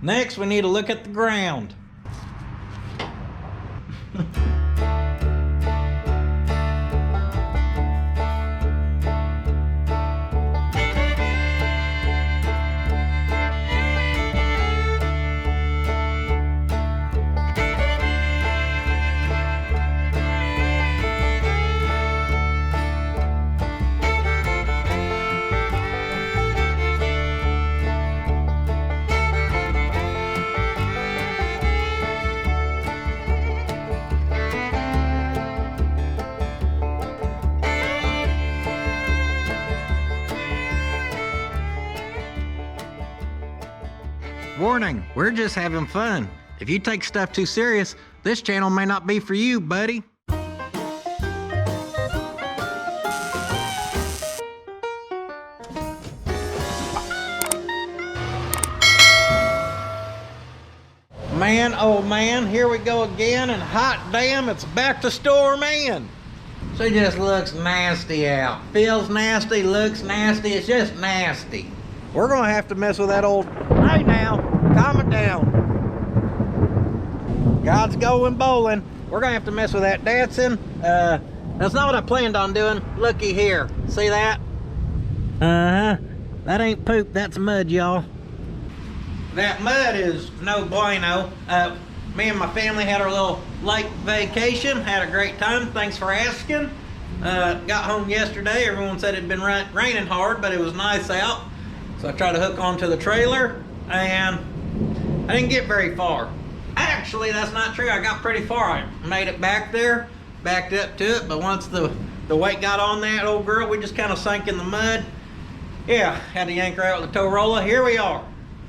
Next, we need to look at the ground. Warning, we're just having fun. If you take stuff too serious, this channel may not be for you, buddy. Man, oh man, here we go again, and hot damn, it's back to store man. She just looks nasty out. Feels nasty, looks nasty, it's just nasty. We're gonna have to mess with that old, hey now, calm it down. God's going bowling. We're gonna have to mess with that Datsun. That's not what I planned on doing. Looky here, see that? Uh-huh, that ain't poop, that's mud, y'all. That mud is no bueno. Me and my family had our little lake vacation, had a great time, thanks for asking. Got home yesterday, everyone said it'd been raining hard, but it was nice out. So I tried to hook onto the trailer, and I didn't get very far. Actually, that's not true. I got pretty far. I made it back there, backed up to it, but once the weight got on that old girl, we just kind of sank in the mud. Yeah, had to yank her out with the tow roller. Here we are.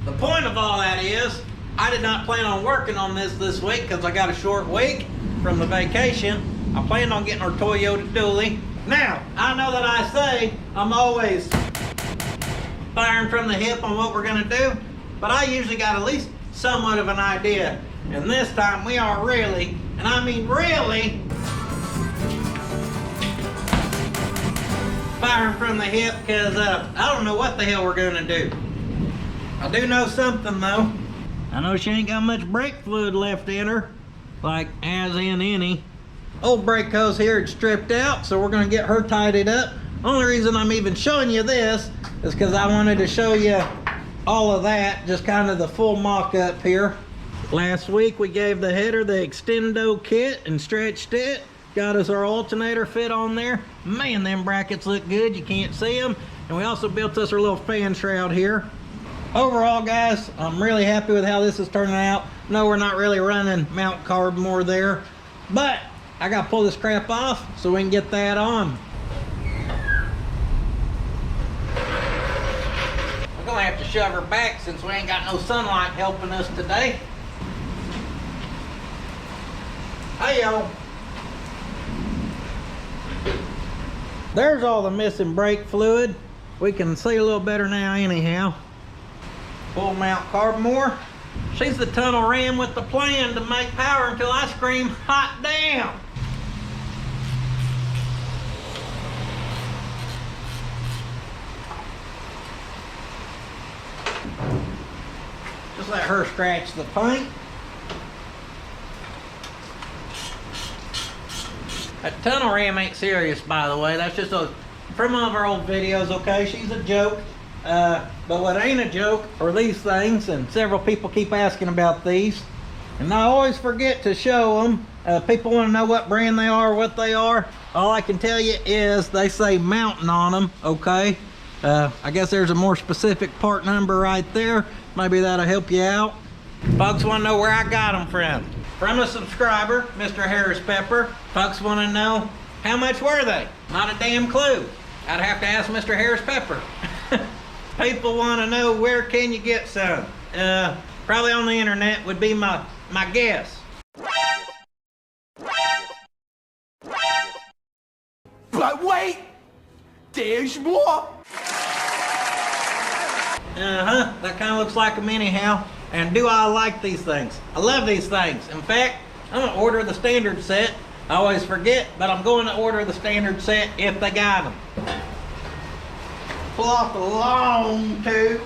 The point of all that is, I did not plan on working on this week because I got a short week from the vacation. I planned on getting our Toyota dually. Now, I know that I say I'm always firing from the hip on what we're gonna do, but I usually got at least somewhat of an idea. And this time we are really, and I mean really, firing from the hip because I don't know what the hell we're gonna do. I do know something though. I know she ain't got much brake fluid left in her, like as in any. Old brake hose here is stripped out, so we're gonna get her tidied up. Only reason I'm even showing you this is because I wanted to show you all of that, just kind of the full mock-up here. Last week we gave the header the extendo kit and stretched it. Got us our alternator fit on there. Man, them brackets look good, you can't see them. And we also built us our little fan shroud here. Overall guys, I'm really happy with how this is turning out. No, we're not really running mount carb more there, but I gotta pull this crap off so we can get that on. We're gonna have to shove her back since we ain't got no sunlight helping us today. Hey y'all. There's all the missing brake fluid. We can see a little better now anyhow. Full mount carb more. She's the tunnel ram with the plan to make power until I scream hot damn. Just let her scratch the paint. That tunnel ram ain't serious, by the way. That's just from one of our old videos, okay? She's a joke. But what ain't a joke are these things, and several people keep asking about these. And I always forget to show them. People want to know what brand they are, what they are. All I can tell you is they say mountain on them, okay? I guess there's a more specific part number right there. Maybe that'll help you out. Folks want to know where I got them from. From a subscriber, Mr. Harris Pepper. Folks want to know how much were they? Not a damn clue. I'd have to ask Mr. Harris Pepper. People want to know where can you get some. Probably on the internet would be my guess. But wait, there's more. That kind of looks like them anyhow. And do I like these things? I love these things. In fact, I'm gonna order the standard set. I always forget, but I'm going to order the standard set if they got them. Pull off the long tube.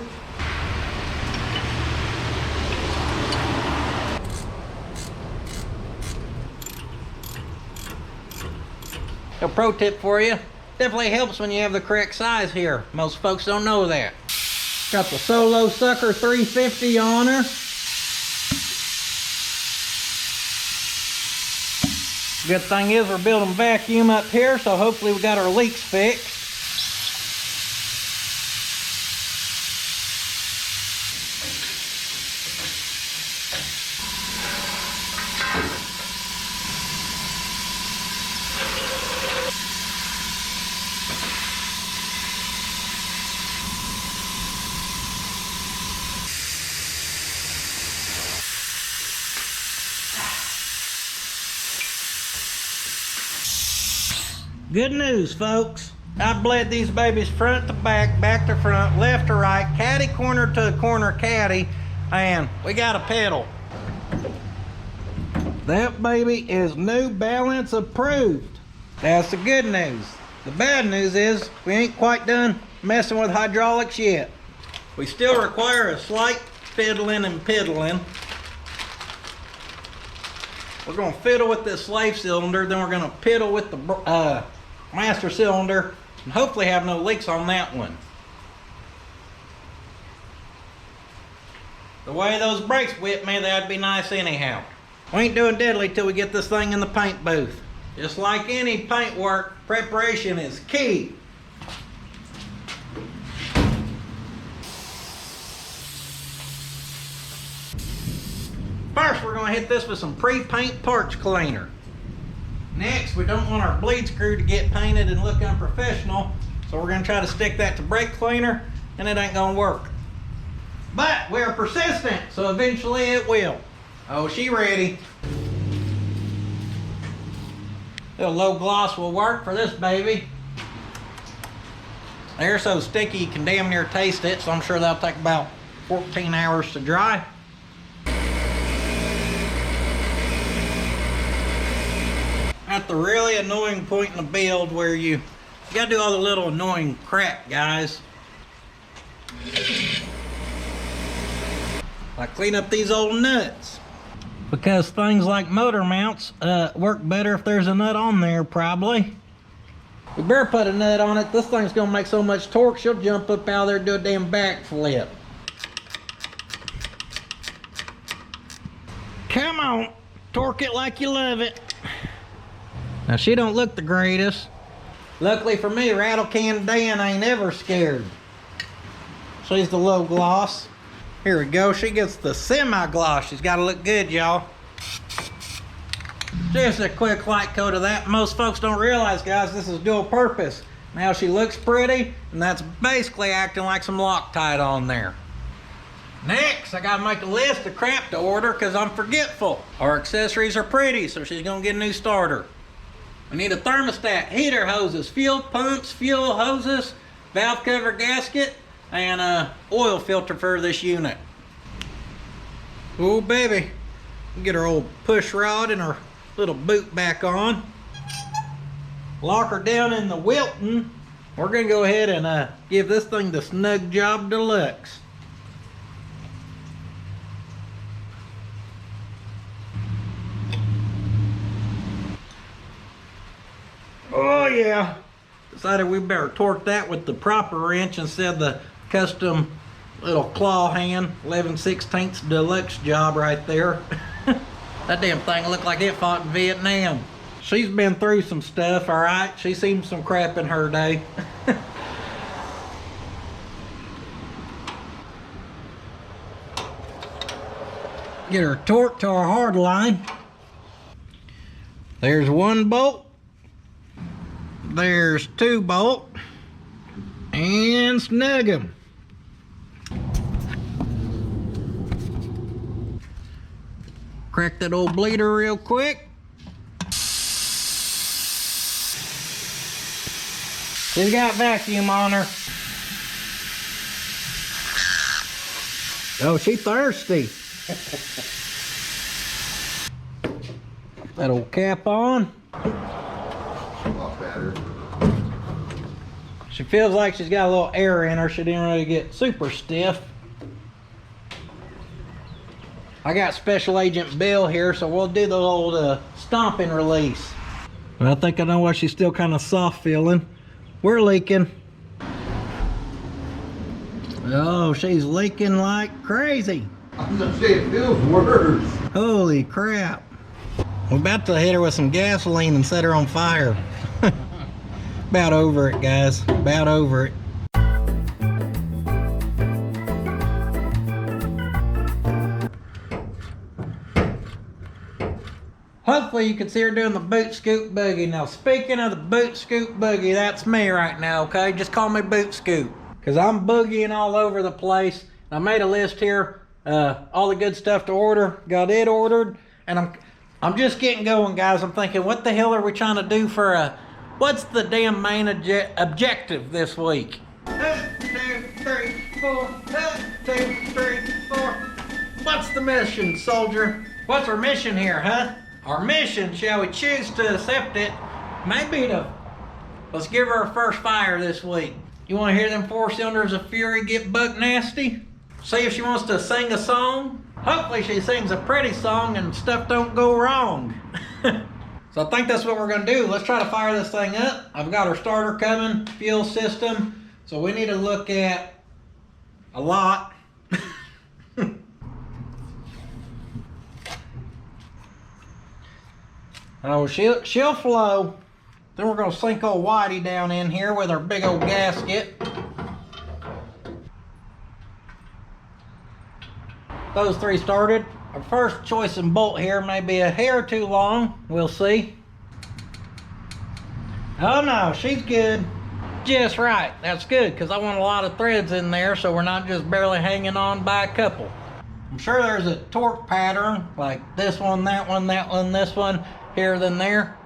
A pro tip for you, definitely helps when you have the correct size here. Most folks don't know that. Got the Solo Sucker 350 on her. Good thing is we're building vacuum up here, so hopefully we got our leaks fixed. Good news, folks. I bled these babies front to back, back to front, left to right, caddy corner to corner caddy, and we got a pedal. That baby is New Balance approved. That's the good news. The bad news is we ain't quite done messing with hydraulics yet. We still require a slight fiddling and piddling. We're gonna fiddle with this slave cylinder, then we're gonna piddle with the master cylinder, and hopefully have no leaks on that one. The way those brakes whip me, that'd be nice anyhow. We ain't doing deadly till we get this thing in the paint booth. Just like any paint work, preparation is key. First, we're gonna hit this with some pre-paint parts cleaner. Next, we don't want our bleed screw to get painted and look unprofessional, so we're gonna try to stick that to brake cleaner, and it ain't gonna work. But we're persistent, so eventually it will. Oh, she ready. A low gloss will work for this baby. They're so sticky you can damn near taste it, so I'm sure that'll take about 14 hours to dry. At the really annoying point in the build where you gotta do all the little annoying crap, guys. Like clean up these old nuts. Because things like motor mounts work better if there's a nut on there, probably. We better put a nut on it. This thing's gonna make so much torque, she'll jump up out there and do a damn backflip. Come on, torque it like you love it. Now she don't look the greatest. Luckily for me, Rattle Can Dan ain't ever scared. She's the low gloss. Here we go, she gets the semi-gloss. She's gotta look good, y'all. Just a quick light coat of that. Most folks don't realize, guys, this is dual purpose. Now she looks pretty, and that's basically acting like some Loctite on there. Next, I gotta make a list of crap to order because I'm forgetful. Our accessories are pretty, so she's gonna get a new starter. We need a thermostat, heater hoses, fuel pumps, fuel hoses, valve cover gasket, and a oil filter for this unit. Oh baby, get her old push rod and her little boot back on. Lock her down in the Wilton. We're gonna go ahead and give this thing the Snug Job Deluxe. Oh yeah, decided we better torque that with the proper wrench instead of the custom little claw hand 11/16 deluxe job right there. That damn thing looked like it fought in Vietnam. She's been through some stuff, all right. She's seen some crap in her day. Get her torque to our hard line. There's one bolt. There's two bolt. And snug 'em. Crack that old bleeder real quick. She's got vacuum on her. Oh, she thirsty. That old cap on. She feels like she's got a little air in her. She didn't really get super stiff. I got Special Agent Bill here, so we'll do the old stomp and release. I think I know why she's still kind of soft feeling. We're leaking. Oh, she's leaking like crazy. I'm gonna say it feels worse. Holy crap. We're about to hit her with some gasoline and set her on fire. About over it, guys. About over it. Hopefully you can see her doing the boot scoop boogie. Now speaking of the boot scoop boogie, that's me right now, okay? Just call me boot scoop. Cause I'm boogieing all over the place. I made a list here, all the good stuff to order, got it ordered, and I'm just getting going, guys. I'm thinking, what the hell are we trying to do for what's the damn main objective this week? 1, 2, 3, 4, 1, 2, 3, 4. What's the mission, soldier? What's our mission here, huh? Our mission, shall we choose to accept it, maybe let's give her a first fire this week. You want to hear them 4 cylinders of fury get buck nasty? See if she wants to sing a song. Hopefully she sings a pretty song and stuff don't go wrong. So I think that's what we're gonna do. Let's try to fire this thing up. I've got our starter coming, fuel system. So we need to look at a lot. Oh, she'll flow. Then we're gonna sink old Whitey down in here with our big old gasket. Those 3 started. Our first choice in bolt here may be a hair too long. We'll see. Oh no, she's good. Just right. That's good, because I want a lot of threads in there so we're not just barely hanging on by a couple. I'm sure there's a torque pattern, like this one, that one, that one, this one, here, then there.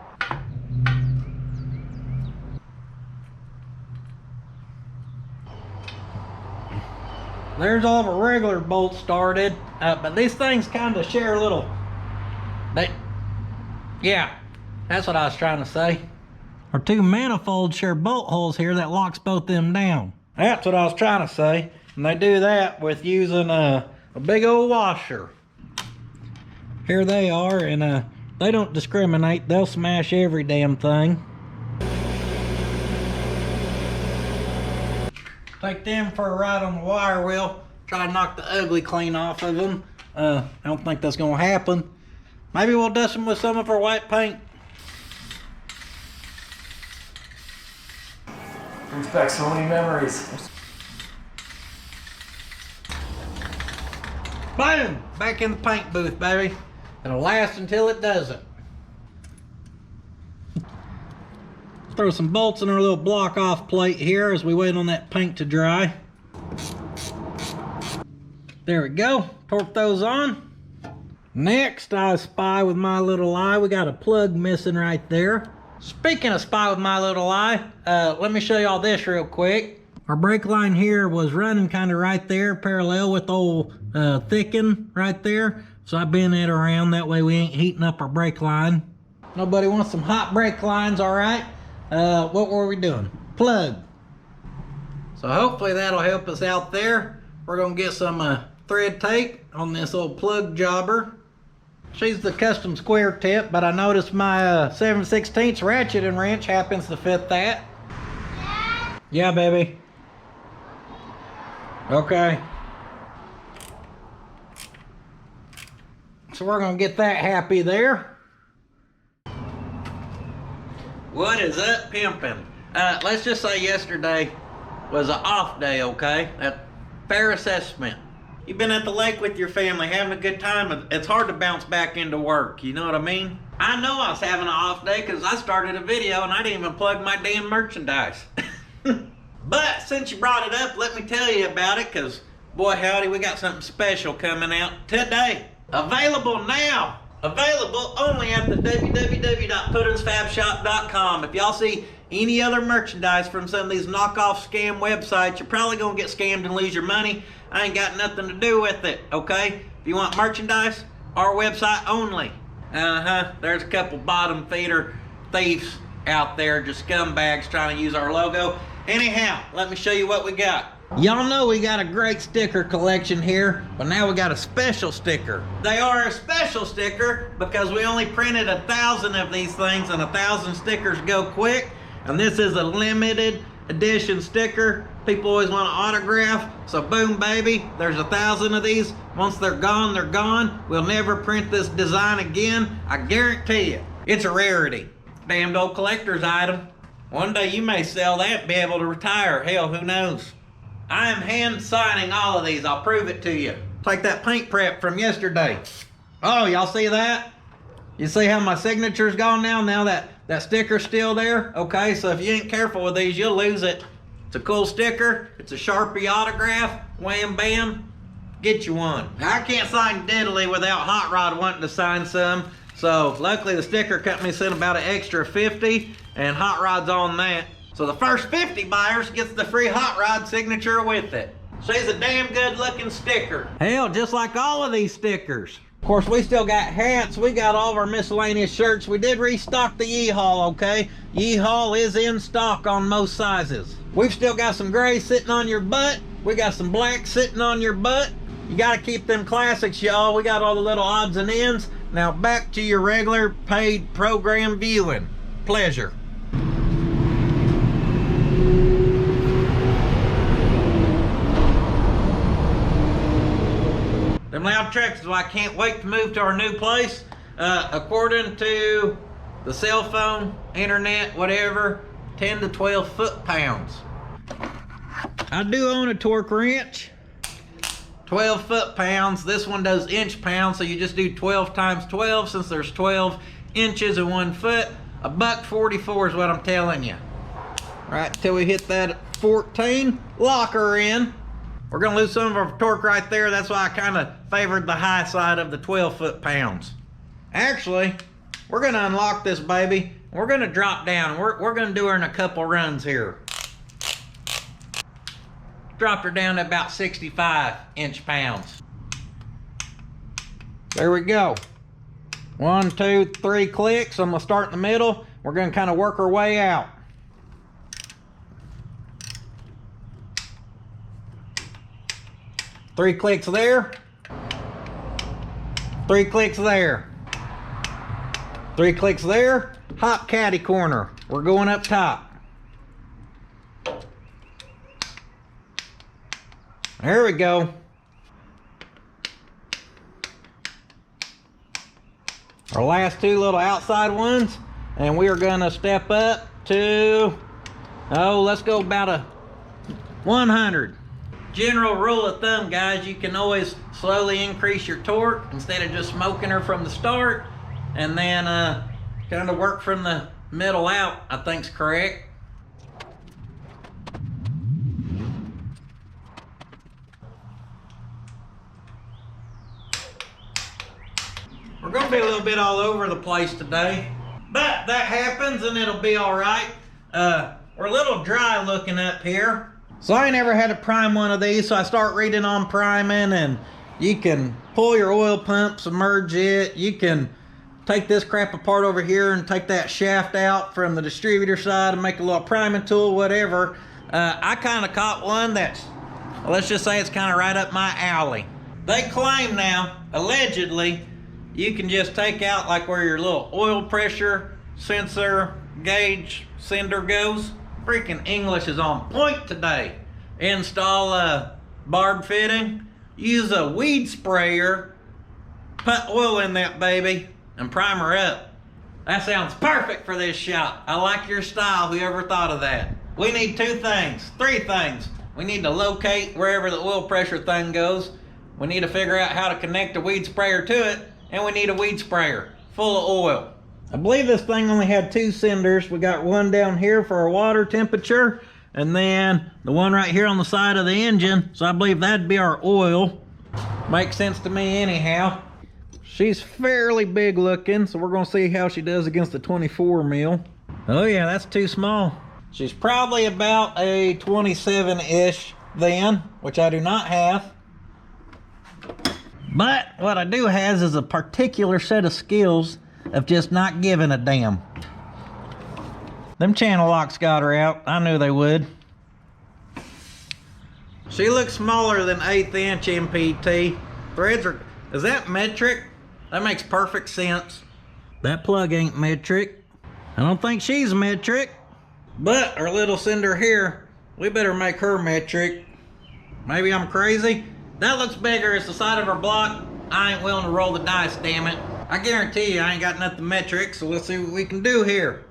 There's all of a regular bolts started, but these things kind of share a little, yeah, that's what I was trying to say. Our 2 manifolds share bolt holes here that locks both them down. That's what I was trying to say. And they do that with using a big old washer. Here they are, and they don't discriminate. They'll smash every damn thing. Take them for a ride on the wire wheel. Try to knock the ugly clean off of them. I don't think that's gonna happen. Maybe we'll dust them with some of our white paint. Brings back so many memories. Boom! Back in the paint booth, baby. It'll last until it doesn't. Throw some bolts in our little block off plate here as we wait on that paint to dry. There we go. Torque those on. Next, I spy with my little eye. We got a plug missing right there. Speaking of spy with my little eye, let me show y'all this real quick. Our brake line here was running kind of right there, parallel with the old thicken right there. So I bent it around, that way we ain't heating up our brake line. Nobody wants some hot brake lines, all right? What were we doing? Plug. So hopefully that'll help us out there. We're gonna get some thread tape on this old plug jobber. She's the custom square tip, but I noticed my 7/16 ratchet and wrench happens to fit that. Yeah, baby. Okay. So we're gonna get that happy there. What is up, pimpin'? Let's just say yesterday was an off day, okay? A fair assessment. You've been at the lake with your family, having a good time. It's hard to bounce back into work, you know what I mean? I know I was having an off day because I started a video and I didn't even plug my damn merchandise. But since you brought it up, let me tell you about it, because boy howdy, we got something special coming out today. Available now. Available only at the www.puddinsfabshop.com. If y'all see any other merchandise from some of these knockoff scam websites, you're probably gonna get scammed and lose your money. I ain't got nothing to do with it, okay? If you want merchandise, our website only. There's a couple bottom feeder thieves out there, just scumbags trying to use our logo. Anyhow, let me show you what we got. Y'all know we got a great sticker collection here, but now we got a special sticker. They are a special sticker because we only printed 1,000 of these things, and 1,000 stickers go quick. And this is a limited edition sticker. People always want an autograph, so boom baby, there's 1,000 of these. Once they're gone, they're gone. We'll never print this design again, I guarantee you. It's a rarity. Damned old collector's item. One day you may sell that and be able to retire. Hell, who knows? I am hand signing all of these. I'll prove it to you. Take that paint prep from yesterday. Oh, y'all see that? You see how my signature's gone now? Now that sticker's still there? Okay, so if you ain't careful with these, you'll lose it. It's a cool sticker. It's a Sharpie autograph. Wham bam. Get you one. I can't sign diddly without Hot Rod wanting to sign some. So luckily the sticker company sent about an extra 50 and Hot Rod's on that. So the first 50 buyers gets the free Hot Rod signature with it. She's a damn good looking sticker. Hell, just like all of these stickers. Of course, we still got hats. We got all of our miscellaneous shirts. We did restock the yall, okay? Yall is in stock on most sizes. We've still got some gray sitting on your butt. We got some black sitting on your butt. You gotta keep them classics, y'all. We got all the little odds and ends. Now back to your regular paid program viewing. Pleasure. Them loud trucks is why I can't wait to move to our new place. According to the cell phone, internet, whatever, 10 to 12 foot-pounds. I do own a torque wrench. 12 foot-pounds. This one does inch-pounds, so you just do 12 times 12 since there's 12 inches in 1 foot. $1.44 is what I'm telling you. Right till we hit that 14, lock her in. We're gonna lose some of our torque right there. That's why I kind of favored the high side of the 12 foot-pounds. Actually, we're gonna unlock this baby. We're gonna drop down. We're gonna do her in a couple runs here. Dropped her down to about 65 inch-pounds. There we go. 1, 2, 3 clicks. I'm gonna start in the middle. We're gonna kind of work our way out. Three clicks there. 3 clicks there. 3 clicks there. Hop caddy corner. We're going up top. There we go. Our last 2 little outside ones, and we are gonna step up to, let's go about a 100. General rule of thumb, guys, you can always slowly increase your torque instead of just smoking her from the start, and then kind of work from the middle out, I think's correct. We're gonna be a little bit all over the place today, but that happens and it'll be all right. We're a little dry looking up here. So I ain't never had to prime one of these, so I start reading on priming, and you can pull your oil pump, submerge it. You can take this crap apart over here and take that shaft out from the distributor side and make a little priming tool, whatever. I kind of caught one that's, well, let's just say it's kind of right up my alley. They claim now, allegedly, you can just take out like where your little oil pressure sensor gauge sender goes. Freaking English is on point today. Install a barb fitting, use a weed sprayer, put oil in that baby, and prime her up. That sounds perfect for this shop. I like your style, whoever thought of that. We need 2 things, 3 things. We need to locate wherever the oil pressure thing goes. We need to figure out how to connect the weed sprayer to it, and we need a weed sprayer full of oil. I believe this thing only had 2 cinders. We got one down here for our water temperature, and then the one right here on the side of the engine. So I believe that'd be our oil. Makes sense to me anyhow. She's fairly big looking, so we're gonna see how she does against the 24 mil. Oh yeah, that's too small. She's probably about a 27-ish then, which I do not have. But what I do have is a particular set of skills of just not giving a damn. Them channel locks got her out. I knew they would. She looks smaller than 1/8 inch MPT. Threads are, is that metric? That makes perfect sense. That plug ain't metric. I don't think she's metric. But our little cinder here, we better make her metric. Maybe I'm crazy. That looks bigger. It's the side of her block. I ain't willing to roll the dice, damn it. I guarantee you I ain't got nothing metric, so let's see what we can do here.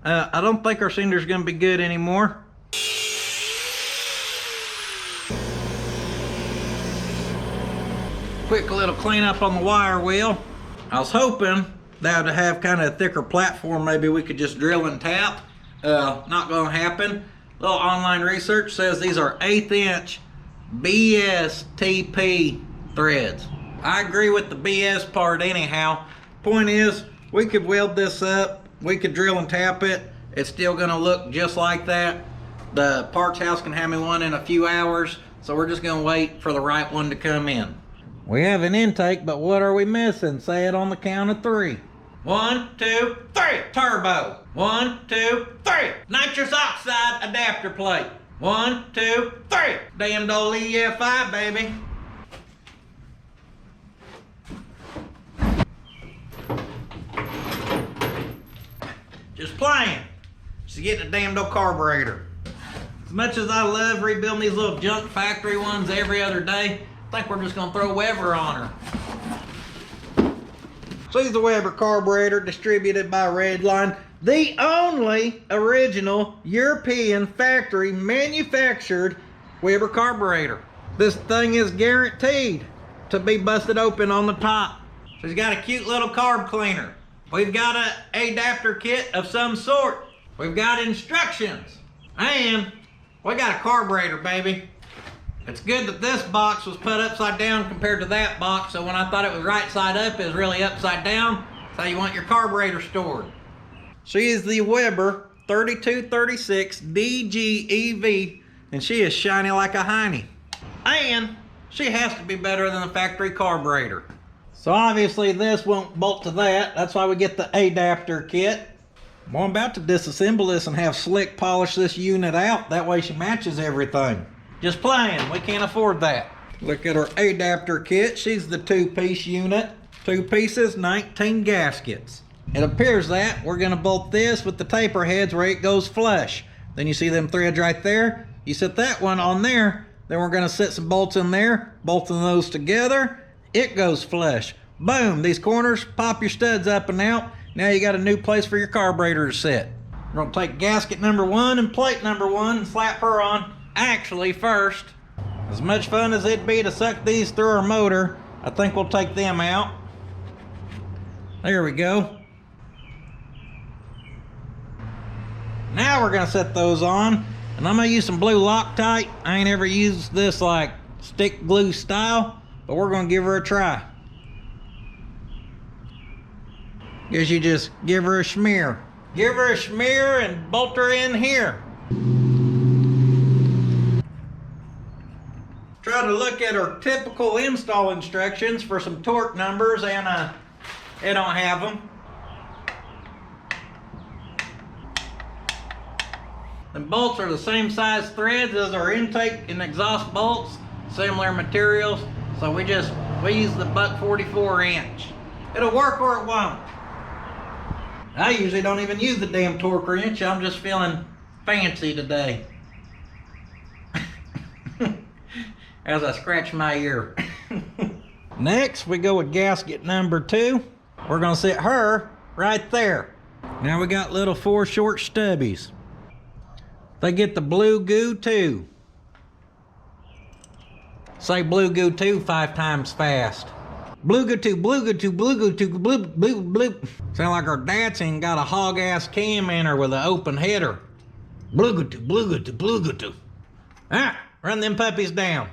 I don't think our cinder's gonna be good anymore. Quick little cleanup on the wire wheel. I was hoping that would have kind of a thicker platform. Maybe we could just drill and tap. Not gonna happen. Little online research says these are 1/8 inch BSTP threads. I agree with the BS part anyhow. Point is, we could weld this up. We could drill and tap it. It's still gonna look just like that. The parts house can have me one in a few hours, so we're just gonna wait for the right one to come in. We have an intake, but what are we missing? Say it on the count of 3. 1, 2, 3. Turbo. 1, 2, 3. Nitrous oxide adapter plate. 1, 2, 3. Damned old EFI, baby. Just playing. She's getting a damned old carburetor. As much as I love rebuilding these little junk factory ones every other day, I think we're just gonna throw Weber on her. She's the Weber carburetor distributed by Redline, the only original European factory manufactured Weber carburetor. This thing is guaranteed to be busted open on the top. She's got a cute little carb cleaner. We've got an adapter kit of some sort. We've got instructions. And we got a carburetor, baby. It's good that this box was put upside down compared to that box, so when I thought it was right side up, it was really upside down. That's how you want your carburetor stored. She is the Weber 3236 DGEV, and she is shiny like a hiney. And she has to be better than the factory carburetor. So obviously this won't bolt to that. That's why we get the adapter kit. Well, I'm about to disassemble this and have Slick polish this unit out. That way she matches everything. Just playing, we can't afford that. Look at her adapter kit. She's the 2-piece unit. 2 pieces, 19 gaskets. It appears that we're gonna bolt this with the taper heads where it goes flush. Then you see them threads right there. You set that one on there. Then we're gonna set some bolts in there, bolting those together. It goes flush. Boom, these corners, pop your studs up and out. Now you got a new place for your carburetor to sit. We're gonna take gasket number 1 and plate number 1 and slap her on. Actually, first, as much fun as it'd be to suck these through our motor, I think we'll take them out. There we go. Now we're gonna set those on, and I'm gonna use some blue Loctite. I ain't ever used this like stick glue style, but we're gonna give her a try. Guess you just give her a smear. Give her a smear and bolt her in here. Try to look at our typical install instructions for some torque numbers, and they don't have them. The bolts are the same size threads as our intake and exhaust bolts, similar materials, so we use the buck 44 inch. It'll work or it won't. I usually don't even use the damn torque wrench. I'm just feeling fancy today. As I scratch my ear. Next, we go with gasket number 2. We're gonna set her right there. Now we got little 4 short stubbies. They get the blue goo 2. Say blue goo 2 5 times fast. Blue goo 2, blue goo 2, blue goo 2, blue, blue, blue. Sound like our Datsun got a hog ass cam in her with an open header. Blue goo 2, blue goo 2, blue goo 2. Ah, run them puppies down.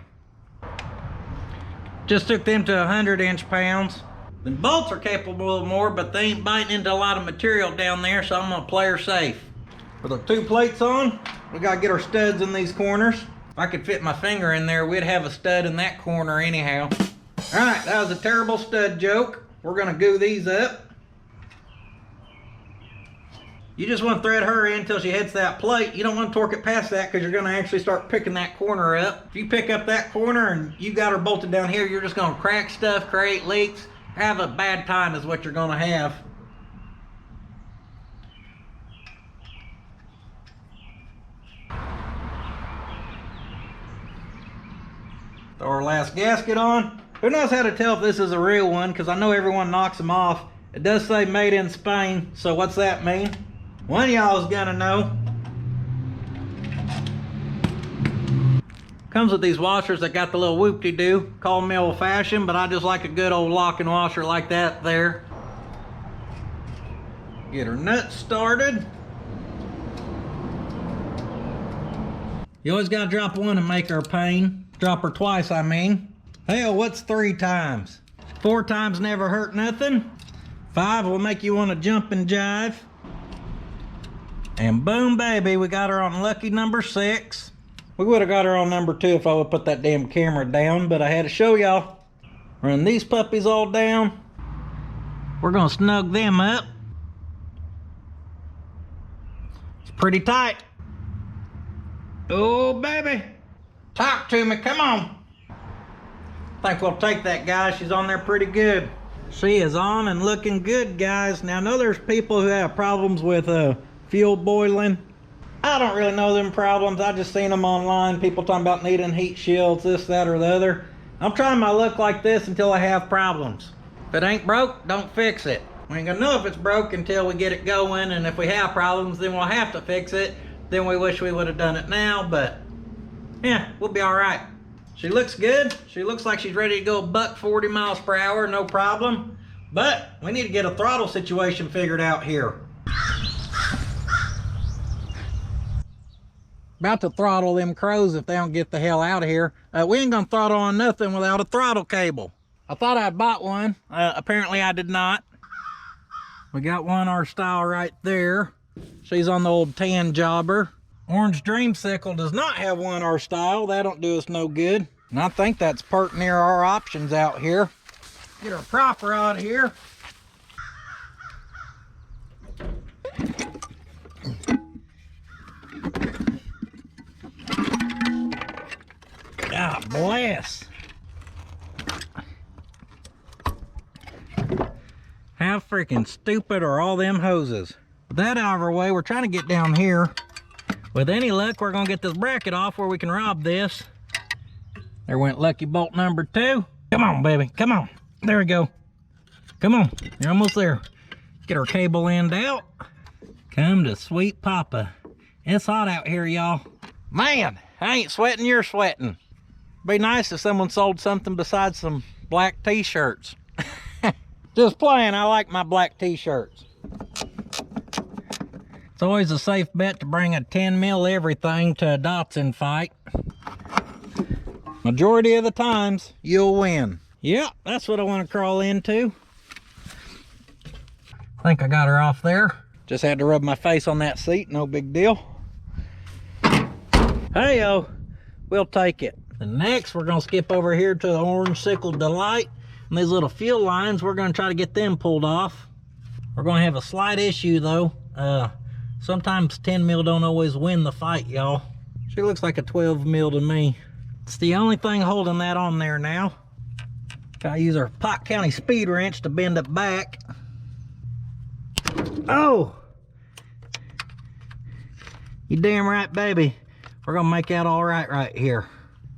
Just took them to 100 inch-pounds. The bolts are capable of more, but they ain't biting into a lot of material down there, so I'm gonna play her safe. With our 2 plates on, we gotta get our studs in these corners. If I could fit my finger in there, we'd have a stud in that corner anyhow. All right, that was a terrible stud joke. We're gonna goo these up. You just want to thread her in until she hits that plate. You don't want to torque it past that because you're going to actually start picking that corner up. If you pick up that corner and you got her bolted down here, you're just going to crack stuff, create leaks, have a bad time is what you're going to have. Throw our last gasket on. Who knows how to tell if this is a real one, because I know everyone knocks them off. It does say made in Spain, so what's that mean? One of y'all is gonna know. Comes with these washers that got the little whoop-de-doo. Call me old-fashioned, but I just like a good old locking washer like that there. Get her nuts started. You always gotta drop one and make her a pain. Drop her twice, I mean. Hell, what's 3 times? 4 times never hurt nothing. 5 will make you want to jump and jive. And boom, baby, we got her on lucky number 6. We would have got her on number 2 if I would put that damn camera down, but I had to show y'all. Run these puppies all down. We're gonna snug them up. It's pretty tight. Oh, baby. Talk to me, come on. I think we'll take that, guys. She's on there pretty good. She is on and looking good, guys. Now, I know there's people who have problems with fuel boiling. I don't really know them problems. I just seen them online. People talking about needing heat shields, this, that, or the other. I'm trying my luck like this until I have problems. If it ain't broke, don't fix it. We ain't gonna know if it's broke until we get it going, and if we have problems, then we'll have to fix it. Then we wish we would have done it now, but yeah, we'll be all right. She looks good. She looks like she's ready to go buck 40 miles per hour, no problem. But we need to get a throttle situation figured out here. About to throttle them crows if they don't get the hell out of here. We ain't gonna throttle on nothing without a throttle cable. I thought I'd bought one. Apparently I did not. We got one our style right there. She's on the old tan jobber. Orange Dreamsicle does not have one our style. That don't do us no good. And I think that's pert near our options out here. Get our prop rod here. God bless. How freaking stupid are all them hoses? With that out of our way, we're trying to get down here. With any luck, we're gonna get this bracket off where we can rob this. There went lucky bolt number 2. Come on, baby, come on. There we go. Come on, you're almost there. Get our cable end out. Come to sweet papa. It's hot out here, y'all. Man, I ain't sweating, you're sweating. Be nice if someone sold something besides some black t-shirts. Just playing, I like my black t-shirts. It's always a safe bet to bring a 10 mil everything to a Datsun fight. Majority of the times, you'll win. Yep, that's what I want to crawl into. I think I got her off there. Just had to rub my face on that seat, no big deal. Hey-o, we'll take it. And next, we're gonna skip over here to the Orange Sickle Delight. And these little fuel lines, we're gonna try to get them pulled off. We're gonna have a slight issue though. Sometimes 10 mil don't always win the fight, y'all. She looks like a 12 mil to me. It's the only thing holding that on there now. Gotta use our Pot County speed wrench to bend it back. Oh! You damn right, baby. We're gonna make out all right here.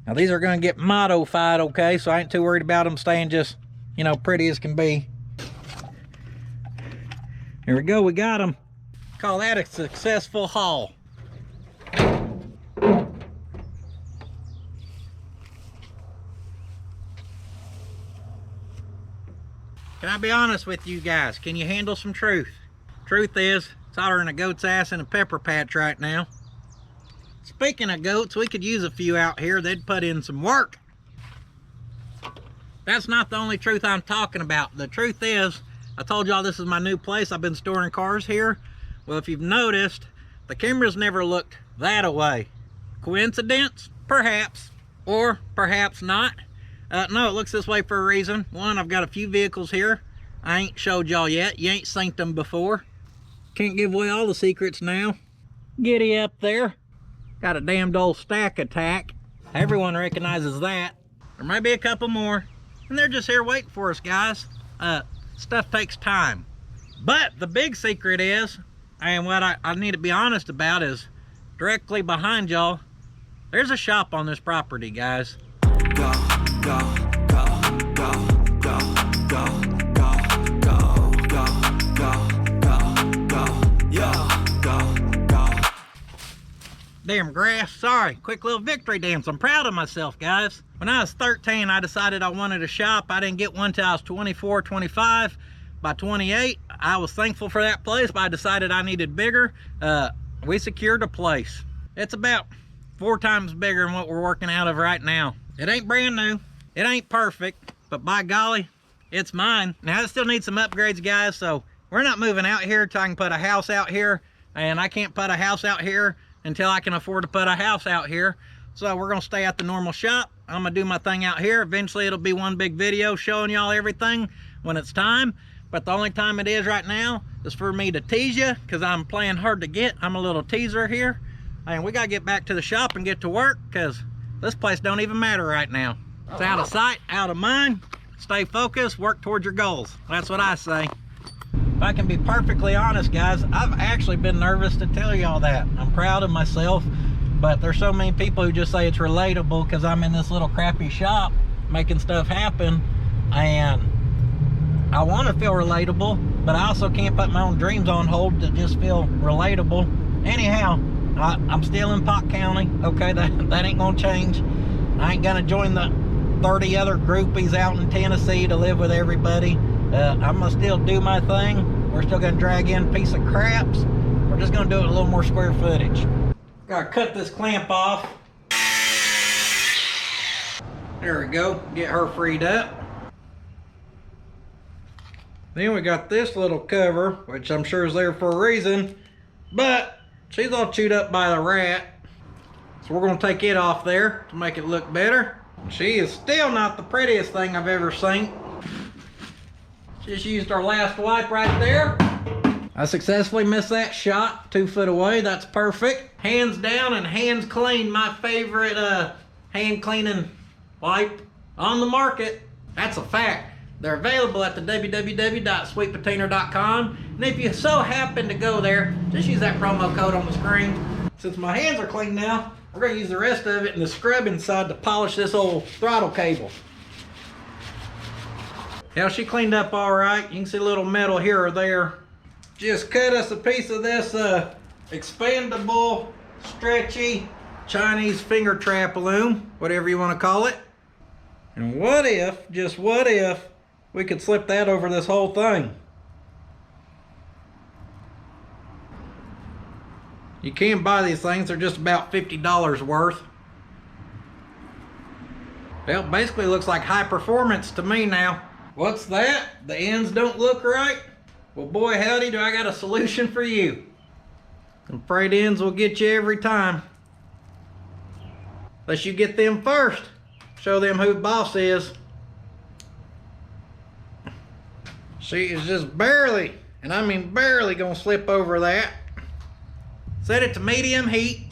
Now these are gonna get modified, okay? So I ain't too worried about them staying just, you know, pretty as can be. Here we go, we got them. Call that a successful haul. Can I be honest with you guys? Can you handle some truth? Truth is, it's hotter than a goat's ass in a pepper patch right now. Speaking of goats, we could use a few out here. They'd put in some work. That's not the only truth I'm talking about. The truth is, I told y'all this is my new place. I've been storing cars here. Well, if you've noticed, the cameras never looked that away. Coincidence? Perhaps. Or perhaps not. No, it looks this way for a reason. One, I've got a few vehicles here I ain't showed y'all yet. You ain't seen them before. Can't give away all the secrets now. Giddy up there. Got a damned old stack attack. Everyone recognizes that. There may be a couple more, and they're just here waiting for us, guys. Stuff takes time. But the big secret is, and what I need to be honest about is, directly behind y'all, there's a shop on this property, guys. Go, go, go, go, go, go, go, go, go, go, go, yeah, go, go. Damn grass, sorry. Quick little victory dance. I'm proud of myself, guys. When I was 13, I decided I wanted a shop. I didn't get one till I was 24, 25. By 28, I was thankful for that place, but I decided I needed bigger. We secured a place. It's about 4 times bigger than what we're working out of right now. It ain't brand new. It ain't perfect, but by golly, it's mine. Now, it still needs some upgrades, guys, so we're not moving out here till I can put a house out here, and I can't put a house out here until I can afford to put a house out here. So we're gonna stay at the normal shop. I'm gonna do my thing out here. Eventually, it'll be one big video showing y'all everything when it's time. But the only time it is right now is for me to tease you, because I'm playing hard to get. I'm a little teaser here. And we gotta get back to the shop and get to work, because this place don't even matter right now. It's out of sight, out of mind. Stay focused, work towards your goals. That's what I say. If I can be perfectly honest, guys, I've actually been nervous to tell y'all that. I'm proud of myself, but there's so many people who just say it's relatable because I'm in this little crappy shop making stuff happen, and I want to feel relatable, but I also can't put my own dreams on hold to just feel relatable. Anyhow, I'm still in Pot County. Okay, that ain't gonna change. I ain't gonna join the 30 other groupies out in Tennessee to live with everybody. I'm gonna still do my thing. We're still gonna drag in a piece of craps. We're just gonna do it a little more square footage. Gotta cut this clamp off. There we go, get her freed up. Then we got this little cover, which I'm sure is there for a reason, but she's all chewed up by the rat. So we're gonna take it off there to make it look better. She is still not the prettiest thing I've ever seen. Just used our last wipe right there. I successfully missed that shot 2 foot away. That's perfect. Hands down and hands clean, my favorite hand cleaning wipe on the market. That's a fact. They're available at the www.sweetpatina.com. And if you so happen to go there, just use that promo code on the screen. Since my hands are clean now, we're gonna use the rest of it in the scrub inside to polish this old throttle cable. Yeah, she cleaned up all right. You can see a little metal here or there. Just cut us a piece of this expandable, stretchy Chinese finger trap loom, whatever you want to call it. And what if, just what if, we could slip that over this whole thing? You can buy these things, they're just about $50 worth. Well, basically looks like high performance to me now. What's that? The ends don't look right? Well, boy howdy, do I got a solution for you. Them frayed ends will get you every time. Unless you get them first. Show them who the boss is. She is just barely, and I mean barely, gonna slip over that. Set it to medium heat.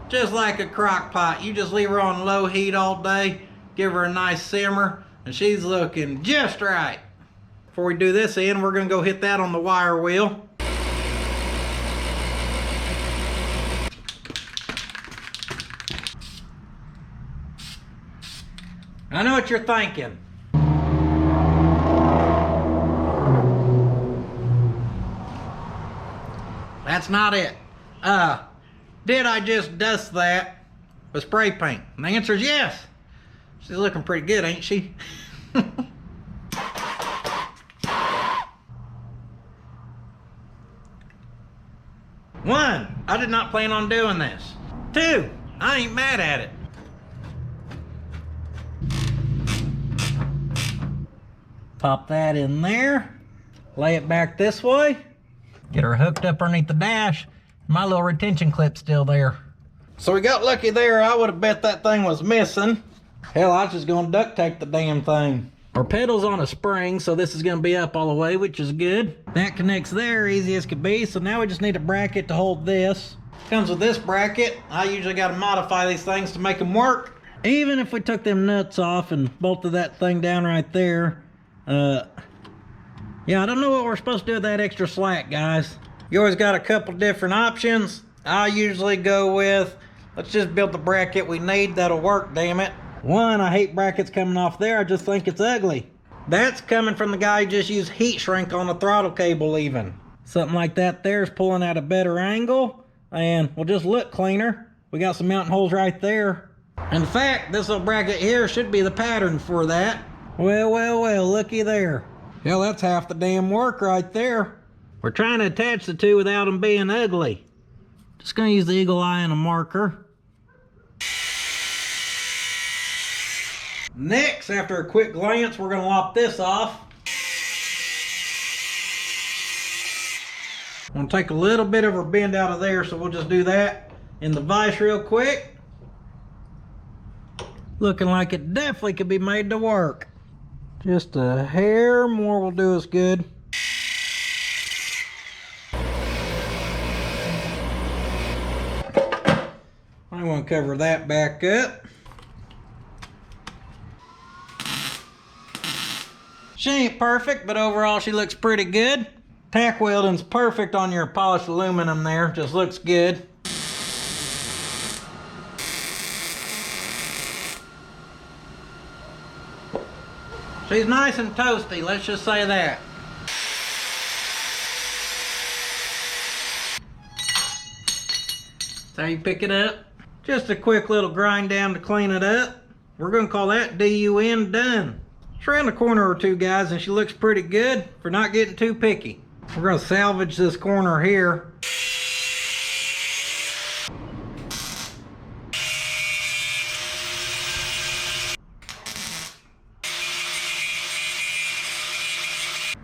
Just like a crock pot. You just leave her on low heat all day, give her a nice simmer, and she's looking just right. Before we do this in, we're gonna go hit that on the wire wheel. I know what you're thinking. That's not it. Did I just dust that with spray paint? And the answer is yes. She's looking pretty good, ain't she? 1, I did not plan on doing this. 2, I ain't mad at it. Pop that in there. Lay it back this way. Get her hooked up underneath the dash. My little retention clip's still there. So we got lucky there. I would have bet that thing was missing. Hell, I was just gonna duct tape the damn thing. Our pedal's on a spring, so this is gonna be up all the way, which is good. That connects there, easy as could be. So now we just need a bracket to hold this. Comes with this bracket. I usually gotta modify these things to make them work. Even if we took them nuts off and bolted that thing down right there, yeah, I don't know what we're supposed to do with that extra slack, guys. You always got a couple different options. I usually go with, let's just build the bracket we need. That'll work, damn it. One, I hate brackets coming off there. I just think it's ugly. That's coming from the guy who just used heat shrink on the throttle cable even. Something like that there is pulling at a better angle and will just look cleaner. We got some mounting holes right there. In fact, this little bracket here should be the pattern for that. Well, well, well, looky there. Hell, that's half the damn work right there. We're trying to attach the two without them being ugly. Just gonna use the eagle eye and a marker. Next, after a quick glance, we're gonna lop this off. I'm gonna take a little bit of her bend out of there, so we'll just do that in the vise real quick. Looking like it definitely could be made to work. Just a hair more will do us good. I want to cover that back up. She ain't perfect, but overall she looks pretty good. Tack welding's perfect on your polished aluminum there, just looks good. She's nice and toasty, let's just say that. That's how you pick it up. Just a quick little grind down to clean it up. We're gonna call that DUN done. It's around the corner or two, guys, and she looks pretty good for not getting too picky. We're gonna salvage this corner here.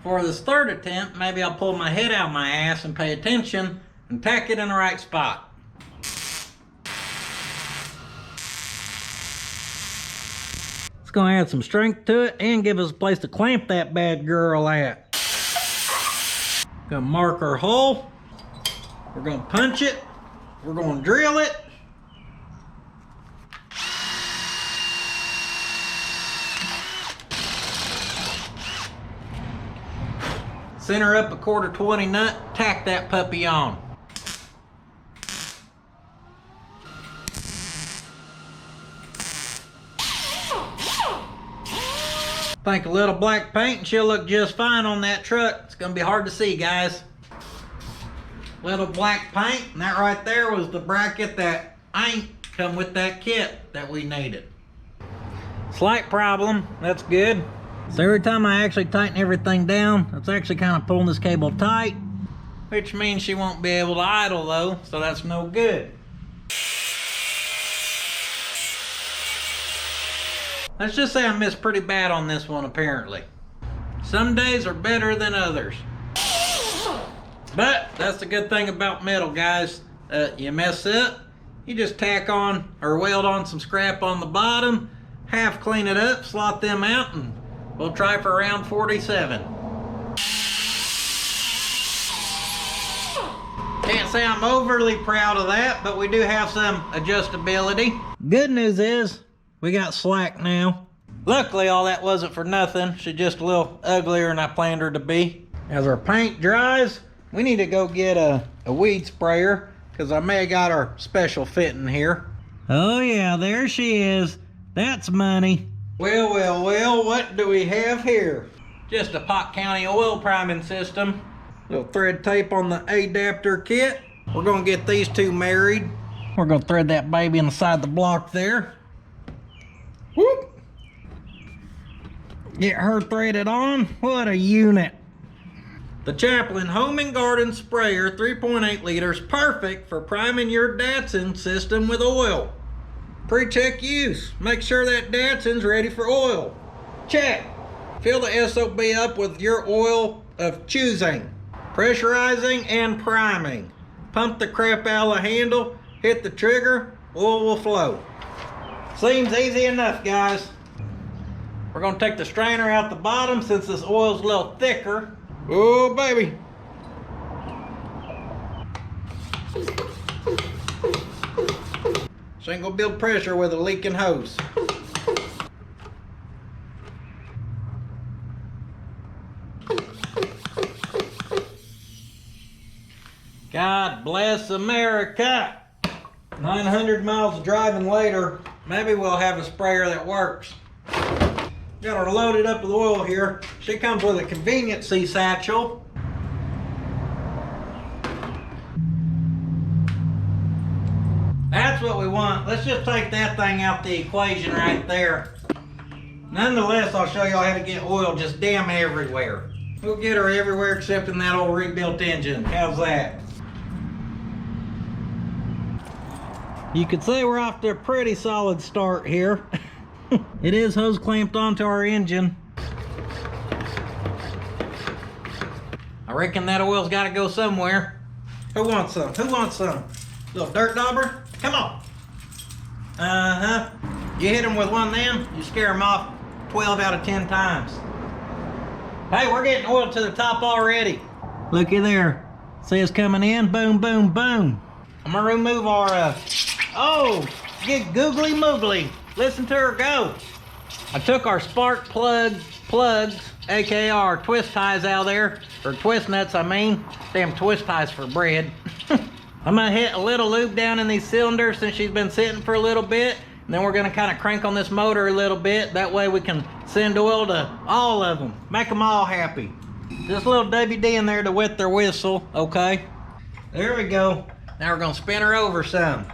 For this third attempt, maybe I'll pull my head out of my ass and pay attention and tack it in the right spot. It's gonna add some strength to it and give us a place to clamp that bad girl at. Gonna mark our hole. We're gonna punch it. We're gonna drill it. Center up a 1/4 nut, tack that puppy on. Think a little black paint and she'll look just fine on that truck. It's gonna be hard to see, guys. Little black paint, and that right there was the bracket that ain't come with that kit that we needed. Slight problem, that's good. So every time I actually tighten everything down, it's actually kind of pulling this cable tight, which means she won't be able to idle though, so that's no good. Let's just say I missed pretty bad on this one apparently. Some days are better than others. But that's the good thing about metal, guys. You mess up, you just tack on or weld on some scrap on the bottom, half clean it up, slot them out, and we'll try for round 47. Can't say I'm overly proud of that, but we do have some adjustability. Good news is, we got slack now. Luckily, all that wasn't for nothing. She's just a little uglier than I planned her to be. As our paint dries, we need to go get a weed sprayer, because I may have got our special fitting here. Oh yeah, there she is. That's money. Well, well, well, what do we have here? Just a Pot County oil priming system. Little thread tape on the adapter kit. We're gonna get these two married. We're gonna thread that baby inside the block there. Whoop. Get her threaded on. What a unit. The Chaplain Home and Garden Sprayer 3.8 liters, perfect for priming your Datsun system with oil. Pre-check use. Make sure that Datsun's ready for oil. Check. Fill the SOB up with your oil of choosing. Pressurizing and priming. Pump the crap out of the handle, hit the trigger, oil will flow. Seems easy enough, guys. We're gonna take the strainer out the bottom since this oil's a little thicker. Oh, baby. She ain't gonna build pressure with a leaking hose. God bless America. 900 miles of driving later, maybe we'll have a sprayer that works. Got her loaded up with oil here. She comes with a conveniency satchel. That's what we want. Let's just take that thing out the equation right there. Nonetheless, I'll show y'all how to get oil just damn everywhere. We'll get her everywhere except in that old rebuilt engine. How's that? You could say we're off to a pretty solid start here. It is hose clamped onto our engine. I reckon that oil's got to go somewhere. Who wants some? Who wants some? Little dirt dauber? Come on. Uh-huh. You hit them with one then, you scare them off 12 out of 10 times. Hey, we're getting oil to the top already. Looky there. See us coming in? Boom, boom, boom. I'm gonna remove our, oh, get googly moogly. Listen to her go. I took our spark plugs, aka our twist ties out of there, or twist nuts I mean. Damn twist ties for bread. I'm gonna hit a little lube down in these cylinders since she's been sitting for a little bit. And then we're gonna kind of crank on this motor a little bit. That way we can send oil to all of them. Make them all happy. Just a little WD in there to wet their whistle, okay? There we go. Now we're gonna spin her over some.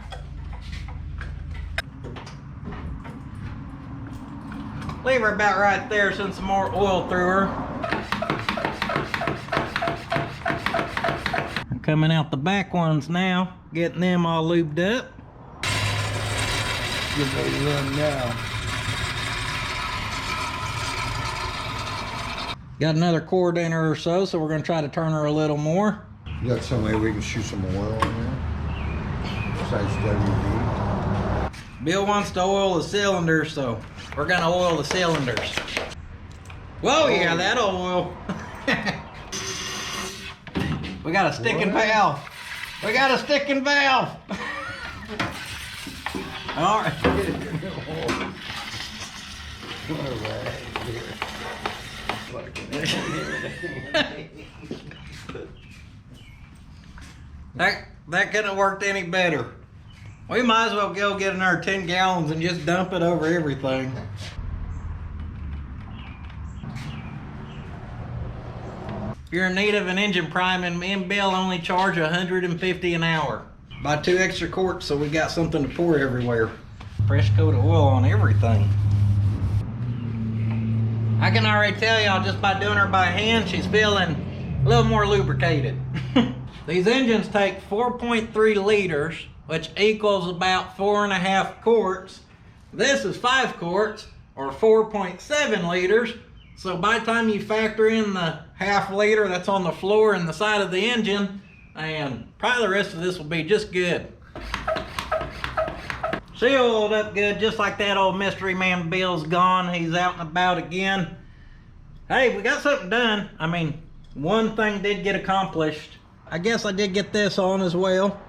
Leave her about right there, send some more oil through her. I'm coming out the back ones now, getting them all lubed up. Give it a run now. Got another cord in her or so we're gonna try to turn her a little more. You got some way we can shoot some oil in there? Besides WD? Bill wants to oil the cylinders, so we're gonna oil the cylinders. Whoa, yeah, that oil. We got a sticking valve. We got a sticking valve. All right. That couldn't have worked any better. We might as well go get another 10 gallons and just dump it over everything. If you're in need of an engine priming, me and Bill only charge $150 an hour. Buy 2 extra quarts so we got something to pour everywhere. Fresh coat of oil on everything. I can already tell y'all just by doing her by hand, she's feeling a little more lubricated. These engines take 4.3 liters, which equals about 4.5 quarts. This is 5 quarts, or 4.7 liters. So by the time you factor in the half liter that's on the floor and the side of the engine, and probably the rest of this will be just good. She oiled up good, just like that old mystery man Bill's gone. He's out and about again. Hey, we got something done. I mean, one thing did get accomplished. I guess I did get this on as well.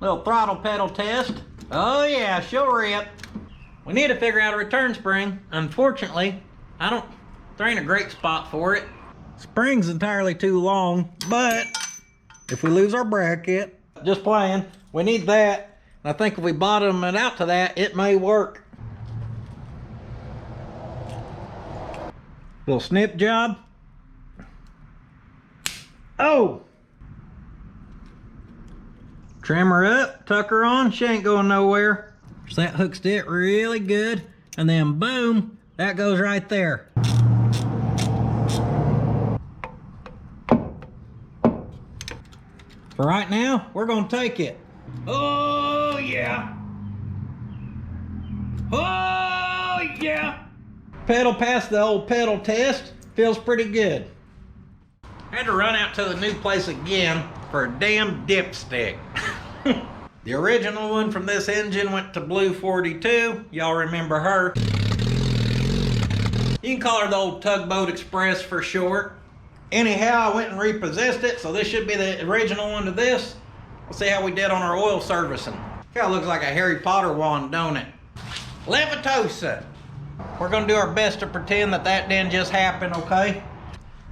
Little throttle pedal test. Oh yeah, she'll rip. We need to figure out a return spring. Unfortunately, there ain't a great spot for it. Spring's entirely too long, but if we lose our bracket, just playing, we need that. I think if we bottom it out to that, it may work. Little snip job. Oh! Trim her up, tuck her on, she ain't going nowhere. So that hooks it really good, and then boom, that goes right there. For right now, we're gonna take it. Oh yeah. Oh yeah. Pedal passed the old pedal test. Feels pretty good. Had to run out to the new place again for a damn dipstick. The original one from this engine went to Blue 42. Y'all remember her. You can call her the old Tugboat Express for short. Anyhow, I went and repossessed it, so this should be the original one to this. We'll see how we did on our oil servicing. Kind of looks like a Harry Potter wand, don't it? Levitosa. We're gonna do our best to pretend that that didn't just happen, okay?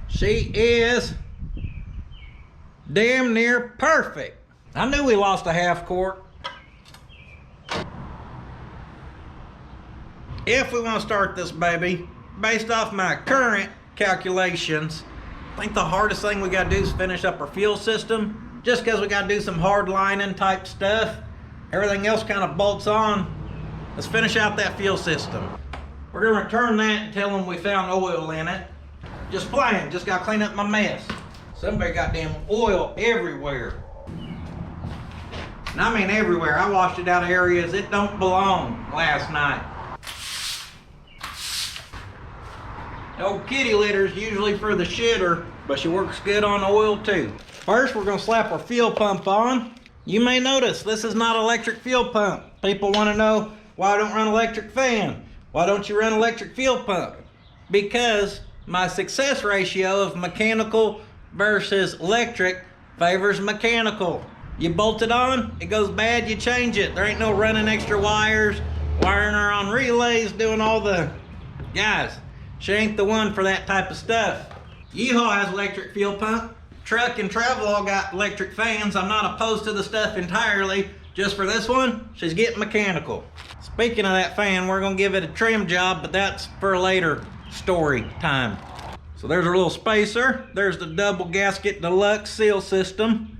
She is damn near perfect. I knew we lost a half quart. If we want to start this baby, based off my current calculations, I think the hardest thing we got to do is finish up our fuel system. Just because we got to do some hard lining type stuff. Everything else kind of bolts on. Let's finish out that fuel system. We're going to return that and tell them we found oil in it. Just playing, just got to clean up my mess. Somebody got damn oil everywhere. And I mean everywhere. I washed it out of areas it don't belong last night. Old kitty litter is usually for the shitter, but she works good on oil too. First, we're gonna slap our fuel pump on. You may notice this is not electric fuel pump. People wanna know why I don't run electric fan. Why don't you run electric fuel pump? Because my success ratio of mechanical versus electric favors mechanical. You bolt it on, it goes bad, you change it. There ain't no running extra wires, wiring her on relays, doing all the... Guys, she ain't the one for that type of stuff. Yeehaw has electric fuel pump. Truck and travel all got electric fans. I'm not opposed to the stuff entirely. Just for this one, she's getting mechanical. Speaking of that fan, we're gonna give it a trim job, but that's for a later story time. So there's our little spacer. There's the double gasket deluxe seal system.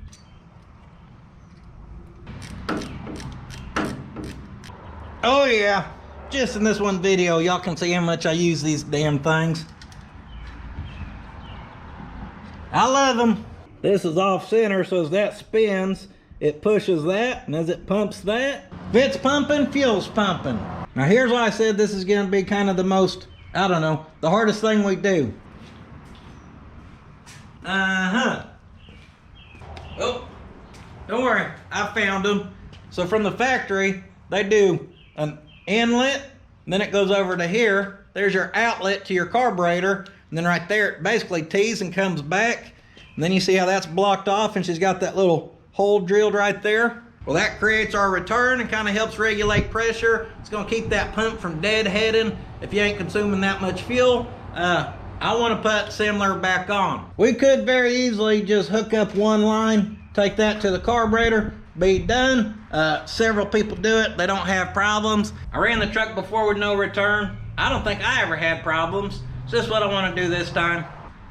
Oh yeah. Just in this one video, y'all can see how much I use these damn things. I love them. This is off center, so as that spins, it pushes that, and as it pumps that, if it's pumping, fuel's pumping. Now here's why I said this is gonna be kind of the most, I don't know, the hardest thing we do. Oh, don't worry, I found them. So from the factory, they do an inlet, and then it goes over to here. There's your outlet to your carburetor, and then right there it basically tees and comes back. And then you see how that's blocked off, and she's got that little hole drilled right there. Well, that creates our return and kind of helps regulate pressure. It's gonna keep that pump from deadheading if you ain't consuming that much fuel. I want to put similar back on. We could very easily just hook up one line, take that to the carburetor, be done. Several people do it, they don't have problems. I ran the truck before with no return. I don't think I ever had problems. It's just what I want to do this time.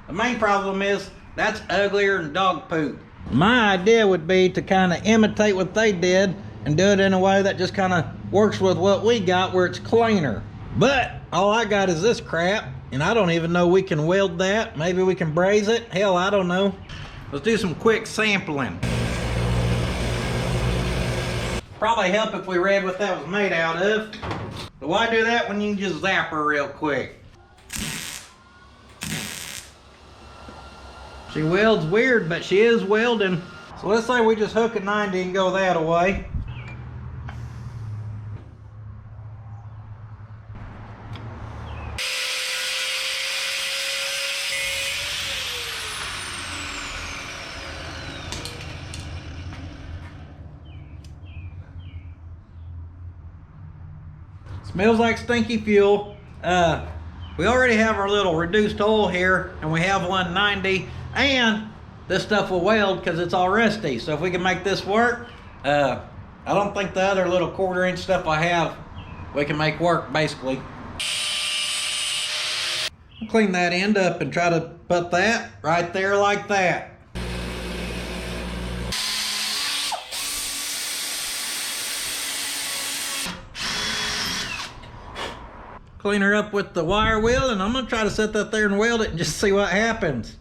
The main problem is that's uglier than dog poop. My idea would be to kind of imitate what they did and do it in a way that just kind of works with what we got, where it's cleaner. But all I got is this crap, and I don't even know we can weld that. Maybe we can braze it. Hell, I don't know. Let's do some quick sampling. Probably help if we read what that was made out of. But why do that when you can just zap her real quick? She welds weird, but she is welding. So let's say we just hook a 90 and go that away. Smells like stinky fuel. We already have our little reduced oil here, and we have 190, and this stuff will weld because it's all rusty. So if we can make this work, I don't think the other little 1/4 inch stuff I have we can make work basically. Clean that end up and try to put that right there like that. Clean her up with the wire wheel, and I'm gonna try to set that there and weld it and just see what happens.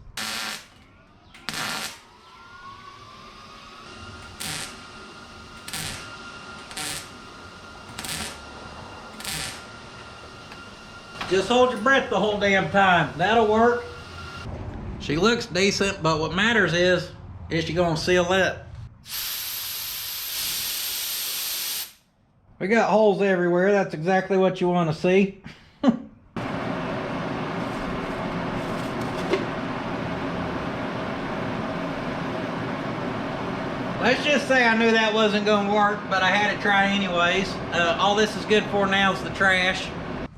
Just hold your breath the whole damn time. That'll work. She looks decent, but what matters is she gonna seal up? We got holes everywhere. That's exactly what you want to see. Let's just say I knew that wasn't gonna work, but I had to try anyways. All this is good for now is the trash.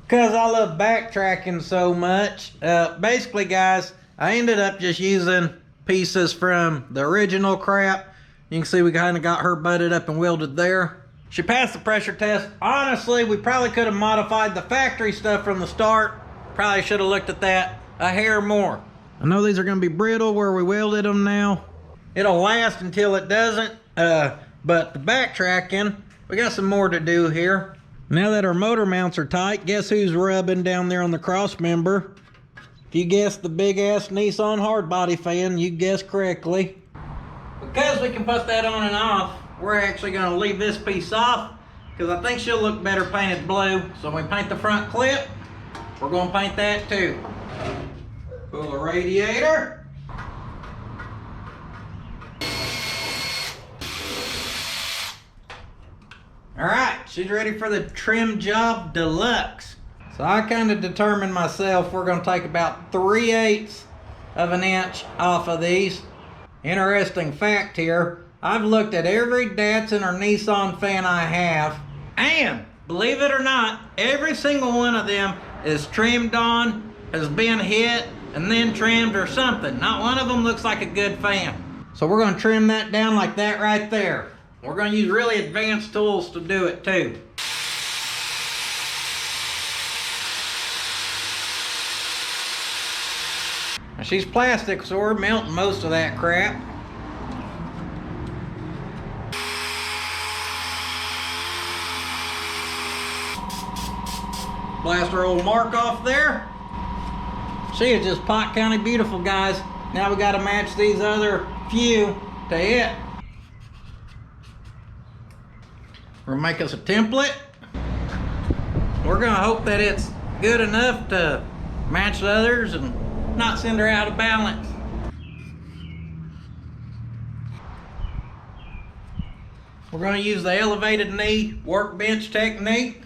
Because I love backtracking so much. Basically, guys, I ended up just using pieces from the original crap. You can see we kind of got her butted up and welded there. She passed the pressure test. Honestly, we probably could have modified the factory stuff from the start. Probably should have looked at that a hair more. I know these are going to be brittle where we welded them now. It'll last until it doesn't. But the backtracking, we got some more to do here. Now that our motor mounts are tight, guess who's rubbing down there on the cross member? If you guessed the big ass Nissan hardbody fan, you guessed correctly. Because we can put that on and off, we're actually going to leave this piece off because I think she'll look better painted blue. So when we paint the front clip, we're going to paint that too. Pull the radiator. All right, she's ready for the trim job deluxe. So I kind of determined myself we're going to take about 3/8 of an inch off of these. Interesting fact here, I've looked at every Datsun or Nissan fan I have, and believe it or not, every single one of them is trimmed on, has been hit, and then trimmed or something. Not one of them looks like a good fan. So we're going to trim that down like that right there. We're going to use really advanced tools to do it too. Now she's plastic, so we're melting most of that crap. Blast our old mark off there. She is just Pot County beautiful, guys. Now we got to match these other few to it. We're gonna make us a template. We're gonna hope that it's good enough to match the others and not send her out of balance. We're gonna use the elevated knee workbench technique.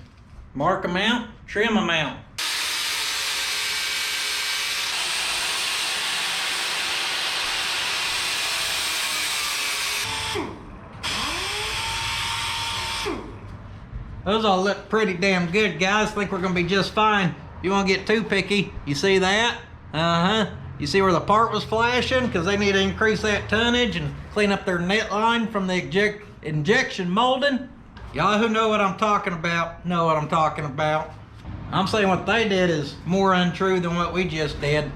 Mark them out, trim them out. Those all look pretty damn good, guys. Think we're gonna be just fine. You won't get too picky. You see that? You see where the part was flashing? Because they need to increase that tonnage and clean up their net line from the injection molding. Y'all who know what I'm talking about know what I'm talking about. I'm saying what they did is more untrue than what we just did.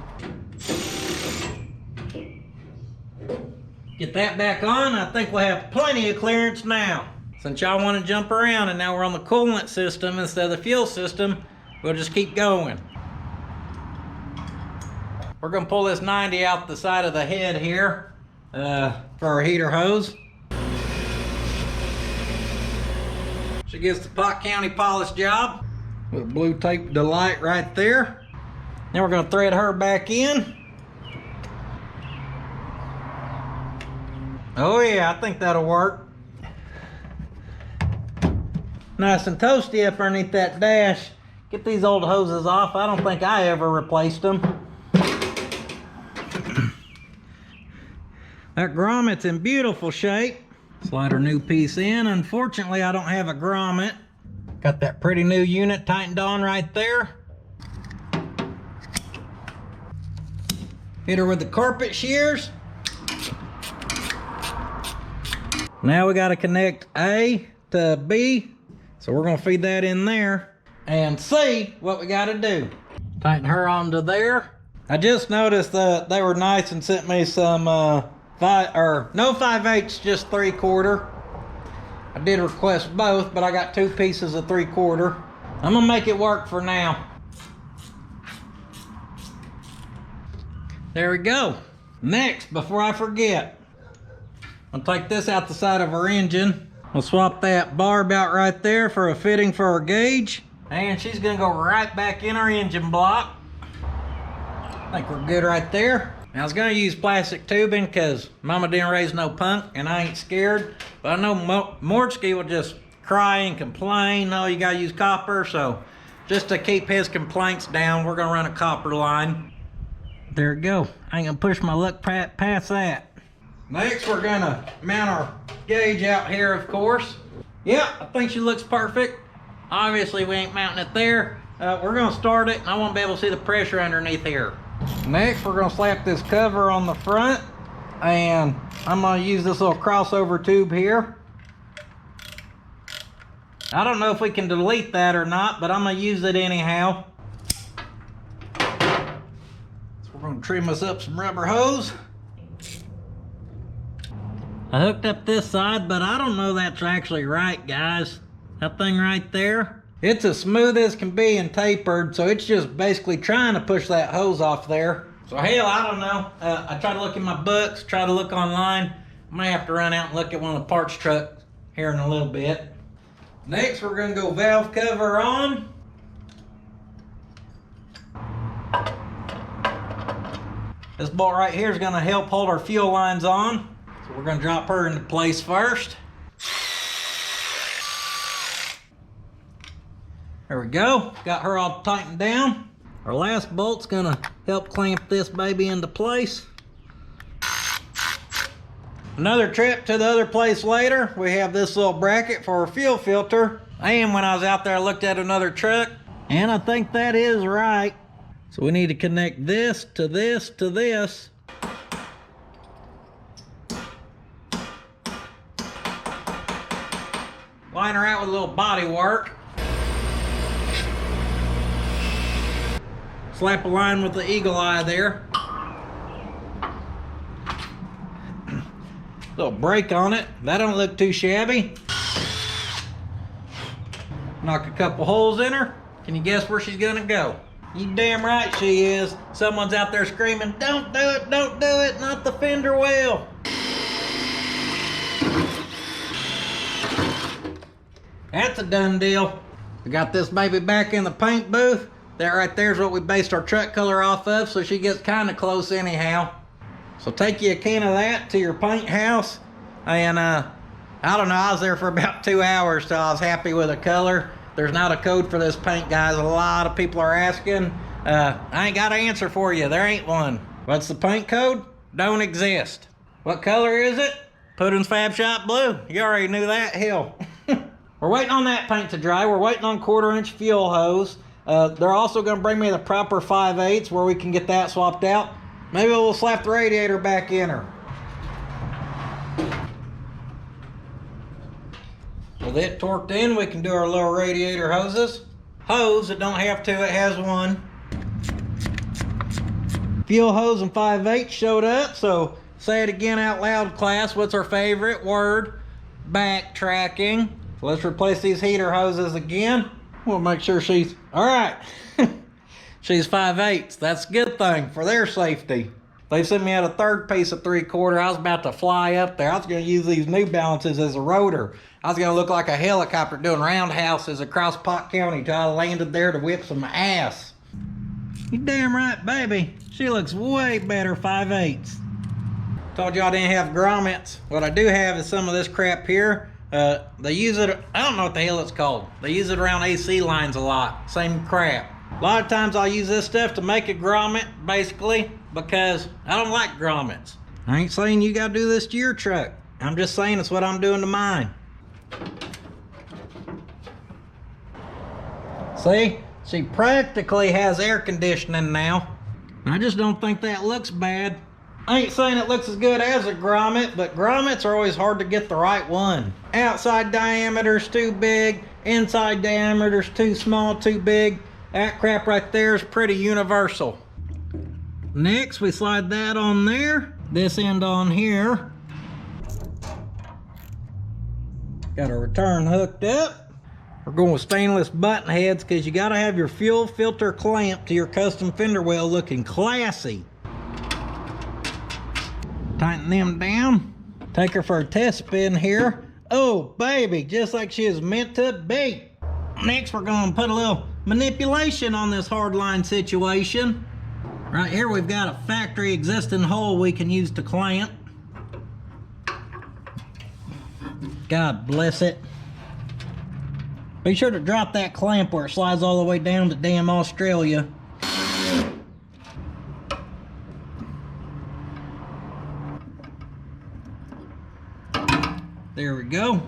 Get that back on. I think we'll have plenty of clearance now. Since y'all want to jump around and now we're on the coolant system instead of the fuel system, we'll just keep going. We're going to pull this 90 out the side of the head here for our heater hose. She gets the Pot County polish job with blue tape delight right there. Then we're going to thread her back in. Oh yeah, I think that'll work. Nice and toasty up underneath that dash. Get these old hoses off. I don't think I ever replaced them. That grommet's in beautiful shape. Slide our new piece in. Unfortunately, I don't have a grommet. Got that pretty new unit tightened on right there. Hit her with the carpet shears. Now we got to connect A to B. So we're going to feed that in there and see what we got to do. Tighten her onto there. I just noticed that they were nice and sent me some no 5/8, just 3/4. I did request both, but I got 2 pieces of 3/4. I'm gonna make it work for now. There we go. Next, before I forget, I'll take this out the side of our engine. We'll swap that barb out right there for a fitting for our gauge. And she's gonna go right back in our engine block. I think we're good right there. Now I was gonna use plastic tubing because Mama didn't raise no punk and I ain't scared. But I know Mordsky will just cry and complain, no, you gotta use copper. So just to keep his complaints down, we're gonna run a copper line. There we go. I ain't gonna push my luck past that. Next, we're gonna mount our gauge out here, of course. Yeah, I think she looks perfect. Obviously, we ain't mounting it there. We're gonna start it, and I wanna be able to see the pressure underneath here. Next, we're gonna slap this cover on the front, and I'm gonna use this little crossover tube here. I don't know if we can delete that or not, but I'm gonna use it anyhow. So we're gonna trim us up some rubber hose. I hooked up this side, but I don't know that's actually right, guys. That thing right there, it's as smooth as can be and tapered, so it's just basically trying to push that hose off there. So hell, I don't know. I try to look in my books, try to look online. I may have to run out and look at one of the parts trucks here in a little bit. Next, we're gonna go valve cover on. This bolt right here is gonna help hold our fuel lines on. So we're gonna drop her into place first. There we go, got her all tightened down. Our last bolt's gonna help clamp this baby into place. Another trip to the other place later, we have this little bracket for our fuel filter. And when I was out there, I looked at another truck, and I think that is right. So we need to connect this to this to this. Line her out with a little body work. Slap a line with the eagle eye there. Little brake on it. That don't look too shabby. Knock a couple holes in her. Can you guess where she's gonna go? You damn right she is. Someone's out there screaming, "Don't do it, don't do it, not the fender well." That's a done deal. We got this baby back in the paint booth. That right there is what we based our truck color off of, so she gets kind of close anyhow. So take you a can of that to your paint house, and I don't know, I was there for about 2 hours till I was happy with the color. There's not a code for this paint, guys. A lot of people are asking. I ain't got an answer for you. There ain't one. What's the paint code? Don't exist. What color is it? Puddin's Fab Shop Blue. You already knew that, hell. We're waiting on that paint to dry. We're waiting on 1/4-inch fuel hose. They're also gonna bring me the proper 5/8 where we can get that swapped out. Maybe we'll slap the radiator back in her. With it torqued in, we can do our little radiator hoses. Hose, it don't have to, it has one. Fuel hose and 5/8 showed up, so say it again out loud, class. What's our favorite word? Backtracking. So let's replace these heater hoses again. We'll make sure she's, all right. She's 5/8. That's a good thing for their safety. They sent me out a third piece of 3/4. I was about to fly up there. I was going to use these New Balances as a rotor. I was going to look like a helicopter doing roundhouses across Pot County till I landed there to whip some ass. You damn right, baby. She looks way better 5/8. Told you I didn't have grommets. What I do have is some of this crap here. They use it, I don't know what the hell it's called. They use it around AC lines a lot. Same crap. A lot of times I'll use this stuff to make a grommet, basically, because I don't like grommets. I ain't saying you gotta do this to your truck. I'm just saying it's what I'm doing to mine. See? She practically has air conditioning now. I just don't think that looks bad. I ain't saying it looks as good as a grommet, but grommets are always hard to get the right one. Outside diameter's too big, inside diameter's too small, too big. That crap right there is pretty universal. Next, we slide that on there, this end on here. Got our return hooked up. We're going with stainless button heads because you gotta have your fuel filter clamped to your custom fender well looking classy. Tighten them down. Take her for a test spin here. Oh, baby, just like she is meant to be. Next, we're gonna put a little manipulation on this hardline situation. Right here, we've got a factory existing hole we can use to clamp. God bless it. Be sure to drop that clamp where it slides all the way down to damn Australia. There we go.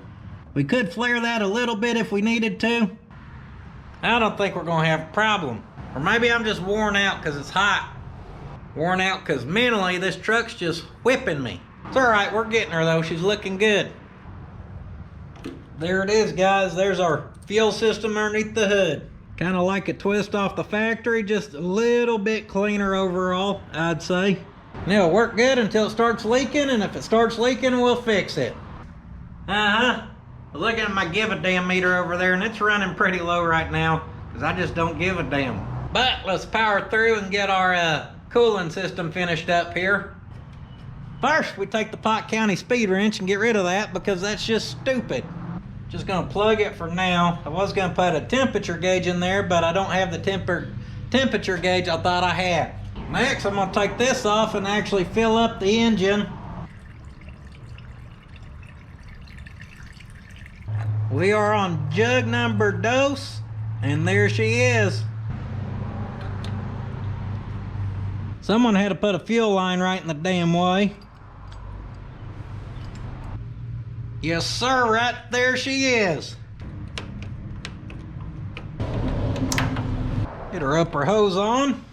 We could flare that a little bit if we needed to. I don't think we're gonna have a problem. Or maybe I'm just worn out because it's hot. Worn out because mentally this truck's just whipping me. It's all right, we're getting her though. She's looking good. There it is, guys. There's our fuel system underneath the hood. Kind of like a twist off the factory, just a little bit cleaner overall, I'd say. And it'll work good until it starts leaking, and if it starts leaking, we'll fix it. Looking at my give a damn meter over there, and it's running pretty low right now because I just don't give a damn. But let's power through and get our cooling system finished up here. First, we take the Pot County speed wrench and get rid of that because that's just stupid. Just gonna plug it for now. I was gonna put a temperature gauge in there, but I don't have the temperature gauge I thought I had. Next, I'm gonna take this off and actually fill up the engine. We are on jug number dose, and there she is. Someone had to put a fuel line right in the damn way. Yes, sir, right there she is. Get her upper hose on.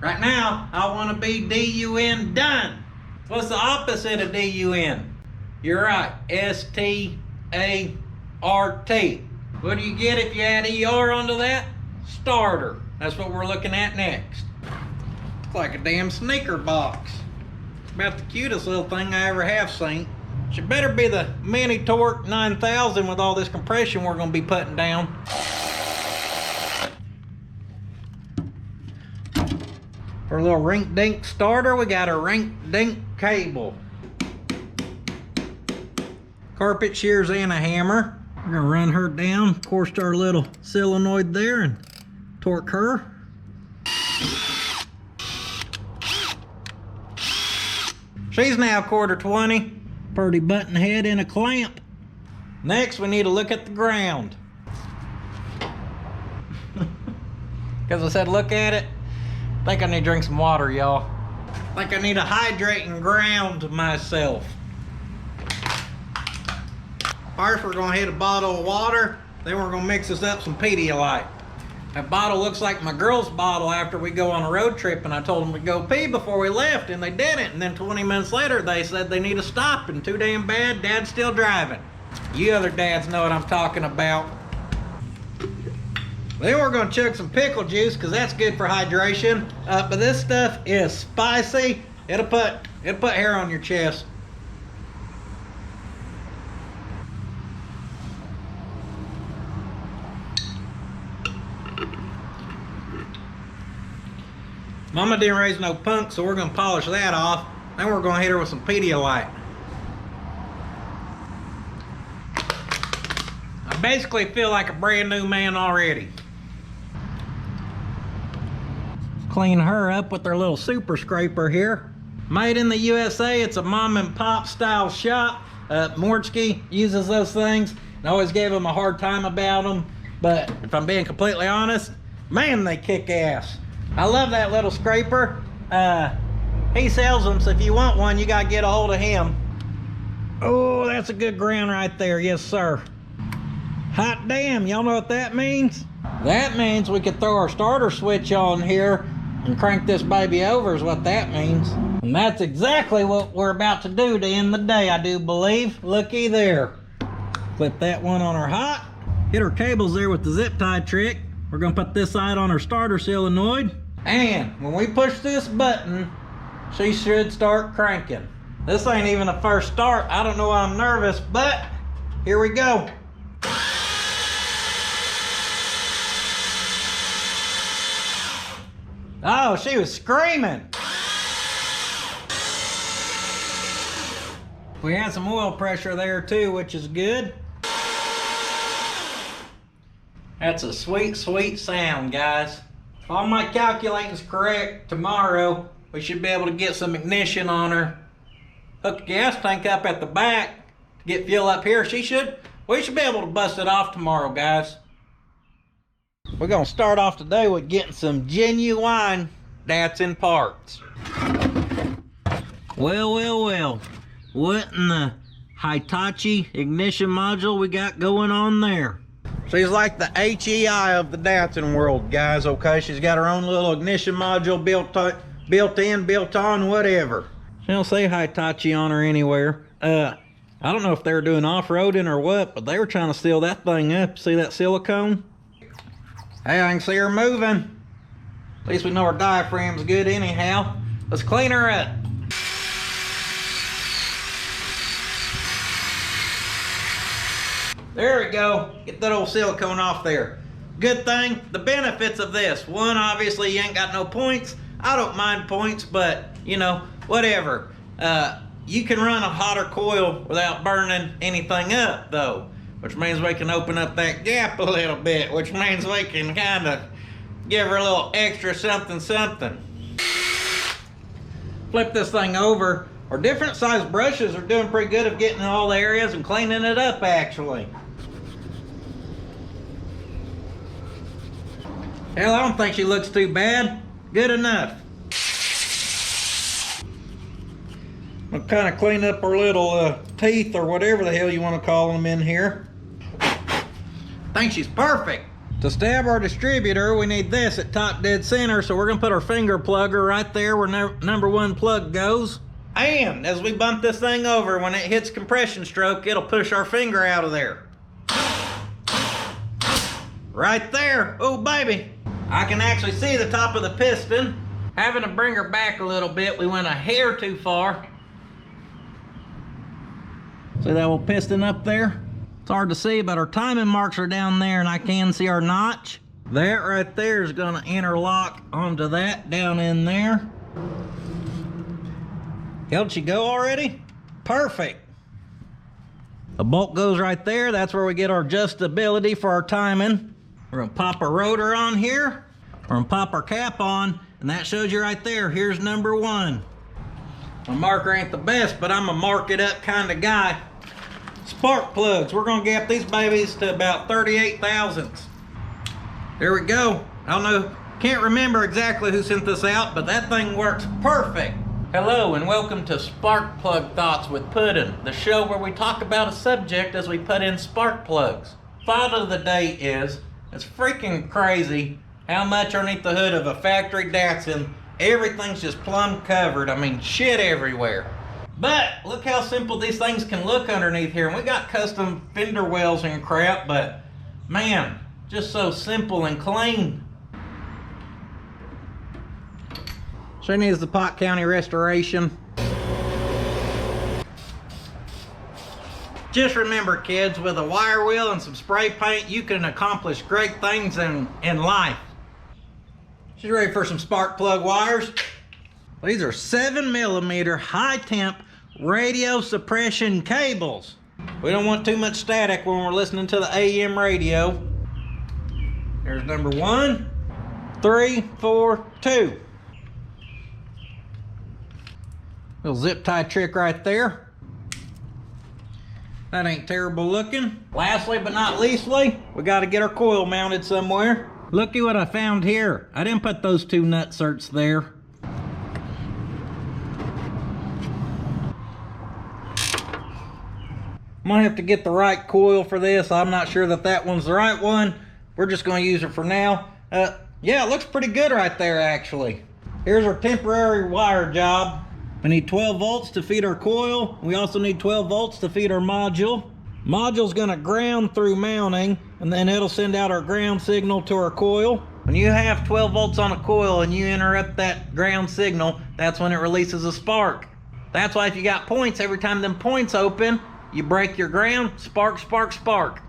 Right now, I want to be DUN done. What's the opposite of DUN? You're right, START. What do you get if you add ER onto that? Starter. That's what we're looking at next. It's like a damn sneaker box. It's about the cutest little thing I ever have seen. Should better be the Mini Torque 9000 with all this compression we're going to be putting down. For a little rink-dink starter, we got a rink-dink cable. Carpet shears and a hammer. We're gonna run her down, of course, our little solenoid there, and torque her. She's now 1/4 Pretty button head and a clamp. Next, we need to look at the ground. Because I said look at it. I think I need to drink some water, y'all. I think I need to hydrate and ground myself. First, we're gonna hit a bottle of water, then we're gonna mix this up some Pedialyte. That bottle looks like my girl's bottle after we go on a road trip, and I told them to go pee before we left, and they didn't. And then 20 minutes later, they said they need to stop, and too damn bad, Dad's still driving. You other dads know what I'm talking about. Then we're gonna chug some pickle juice, because that's good for hydration. But this stuff is spicy. It'll put hair on your chest. Mama didn't raise no punk, so we're gonna polish that off. Then we're gonna hit her with some Pedialyte. I basically feel like a brand new man already. Clean her up with our little super scraper here. Made in the USA, it's a mom and pop style shop. Mortsky uses those things. I always gave him a hard time about them, but if I'm being completely honest, man, they kick ass. I love that little scraper. He sells them, so if you want one, you gotta get a hold of him. Oh, that's a good ground right there. Yes, sir. Hot damn, y'all know what that means? That means we could throw our starter switch on here and crank this baby over is what that means. And that's exactly what we're about to do to end the day, I do believe. Looky there. Clip that one on our hot. Hit our cables there with the zip tie trick. We're gonna put this side on our starter solenoid. And when we push this button, she should start cranking. This ain't even a first start. I don't know why I'm nervous, but here we go. Oh, she was screaming. We had some oil pressure there too, which is good. That's a sweet, sweet sound, guys. If all my calculating's correct, tomorrow we should be able to get some ignition on her. Hook the gas tank up at the back to get fuel up here. We should be able to bust it off tomorrow, guys. We're gonna start off today with getting some genuine Datsun parts. Well. What in the Hitachi ignition module we got going on there? She's like the HEI of the Datsun world, guys, okay? She's got her own little ignition module built in, built on, whatever. She don't say Hitachi on her anywhere. I don't know if they were doing off-roading or what, but they were trying to seal that thing up. See that silicone? Hey, I can see her moving. At least we know her diaphragm's good anyhow. Let's clean her up. There we go. Get that old silicone off there. Good thing, the benefits of this. One, obviously you ain't got no points. I don't mind points, but you know, whatever. You can run a hotter coil without burning anything up though, which means we can open up that gap a little bit, which means we can kind of give her a little extra something. Flip this thing over. Our different size brushes are doing pretty good of getting in all the areas and cleaning it up actually. Hell, I don't think she looks too bad. Good enough. We'll kind of clean up her little teeth or whatever the hell you want to call them in here. I think she's perfect. To stab our distributor, we need this at top dead center, so we're gonna put our finger plugger right there where number one plug goes. And as we bump this thing over, when it hits compression stroke, it'll push our finger out of there. Right there. Oh, baby. I can actually see the top of the piston. Having to bring her back a little bit, we went a hair too far. See that little piston up there? It's hard to see, but our timing marks are down there, and I can see our notch. That right there is gonna interlock onto that down in there. How'd she go already? Perfect. The bolt goes right there. That's where we get our adjustability for our timing. We're gonna pop our rotor on here. We're gonna pop our cap on, and that shows you right there. Here's number one. My marker ain't the best, but I'm a mark it up kind of guy. Spark plugs. We're gonna gap these babies to about 38 thousandths. There we go. I don't know, can't remember exactly who sent this out, but that thing works perfect. Hello and welcome to Spark Plug Thoughts with Puddin, the show where we talk about a subject as we put in spark plugs. Thought of the day is, it's freaking crazy how much underneath the hood of a factory Datsun, everything's just plumb covered. I mean, shit everywhere. But look how simple these things can look underneath here. And we got custom fender wells and crap, but man, just so simple and clean. She needs the Pot County restoration. Just remember, kids, with a wire wheel and some spray paint, you can accomplish great things in life. She's ready for some spark plug wires. These are 7mm high temp radio suppression cables. We don't want too much static when we're listening to the AM radio. There's number 1, 3, 4, 2. Little zip tie trick right there. That ain't terrible looking. Lastly but not leastly, we gotta get our coil mounted somewhere. Looky what I found here. I didn't put those 2 nut certs there. Might have to get the right coil for this. I'm not sure that one's the right one. We're just gonna use it for now. Yeah, it looks pretty good right there actually. Here's our temporary wire job. We need 12 volts to feed our coil. We also need 12 volts to feed our module. Module's gonna ground through mounting, and then it'll send out our ground signal to our coil. When you have 12 volts on a coil and you interrupt that ground signal, that's when it releases a spark. That's why if you got points, every time them points open, you break your ground, spark, spark, spark.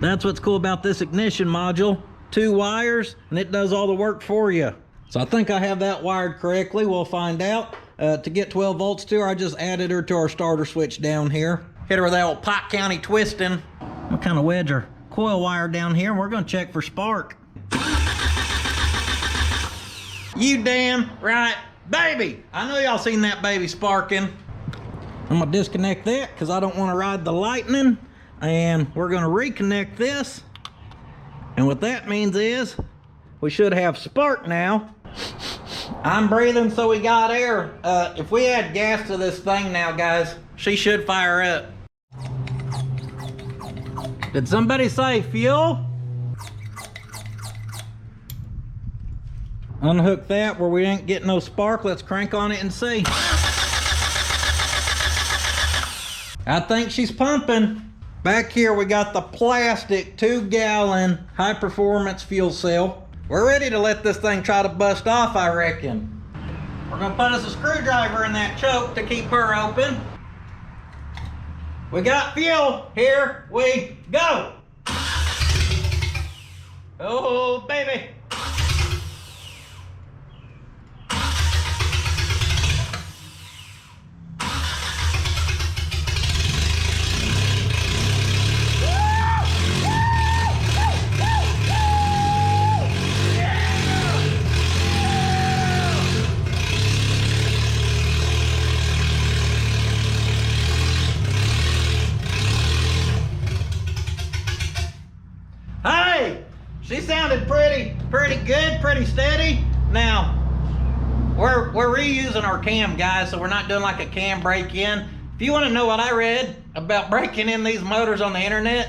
That's what's cool about this ignition module. 2 wires, and it does all the work for you. So I think I have that wired correctly. We'll find out. To get 12 volts to her, I just added her to our starter switch down here. Hit her with that old Pot County twisting. We'll kind of wedge our coil wire down here, and we're gonna check for spark. You damn right, baby. I know y'all seen that baby sparking. I'm gonna disconnect that because I don't want to ride the lightning. And we're gonna reconnect this. And what that means is we should have spark now. I'm breathing, so we got air. If we add gas to this thing now, guys, she should fire up. Did somebody say fuel? Unhook that where we ain't getting no spark. Let's crank on it and see. I think she's pumping. Back here we got the plastic 2-gallon high performance fuel cell. We're ready to let this thing try to bust off, I reckon. We're gonna put us a screwdriver in that choke to keep her open. We got fuel. Here we go. Oh, baby. She sounded pretty good, pretty steady. Now, we're reusing our cam, guys, so we're not doing like a cam break-in. If you want to know what I read about breaking in these motors on the internet,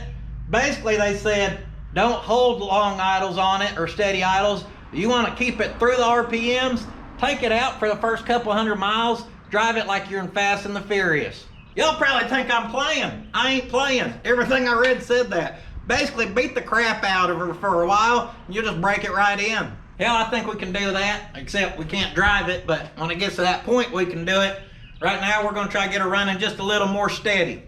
basically they said don't hold long idles on it or steady idles. You want to keep it through the RPMs, take it out for the first couple 100 miles, drive it like you're in Fast and the Furious. Y'all probably think I'm playing. I ain't playing. Everything I read said that. Basically beat the crap out of her for a while, and you just break it right in. Hell, I think we can do that, except we can't drive it, but when it gets to that point, we can do it. Right now, we're gonna try to get her running just a little more steady.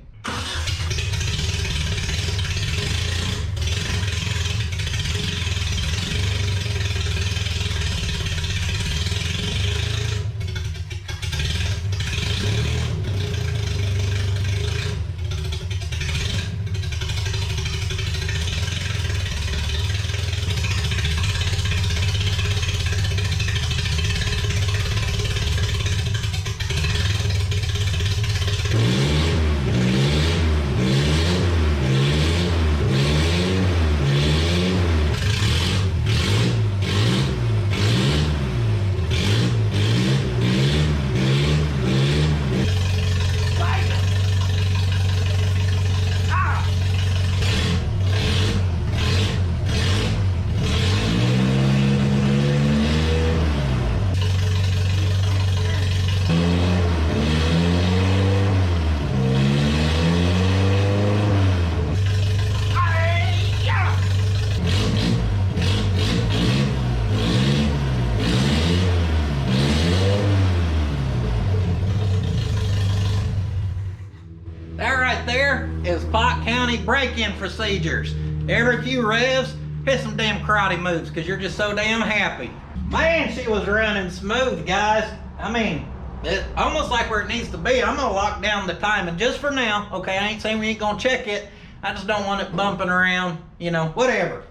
Is Pot County break-in procedures. Every few revs, hit some damn karate moves because you're just so damn happy. Man, she was running smooth, guys. I mean, it's almost like where it needs to be. I'm gonna lock down the timing just for now. Okay, I ain't saying we ain't gonna check it. I just don't want it bumping around, you know, whatever.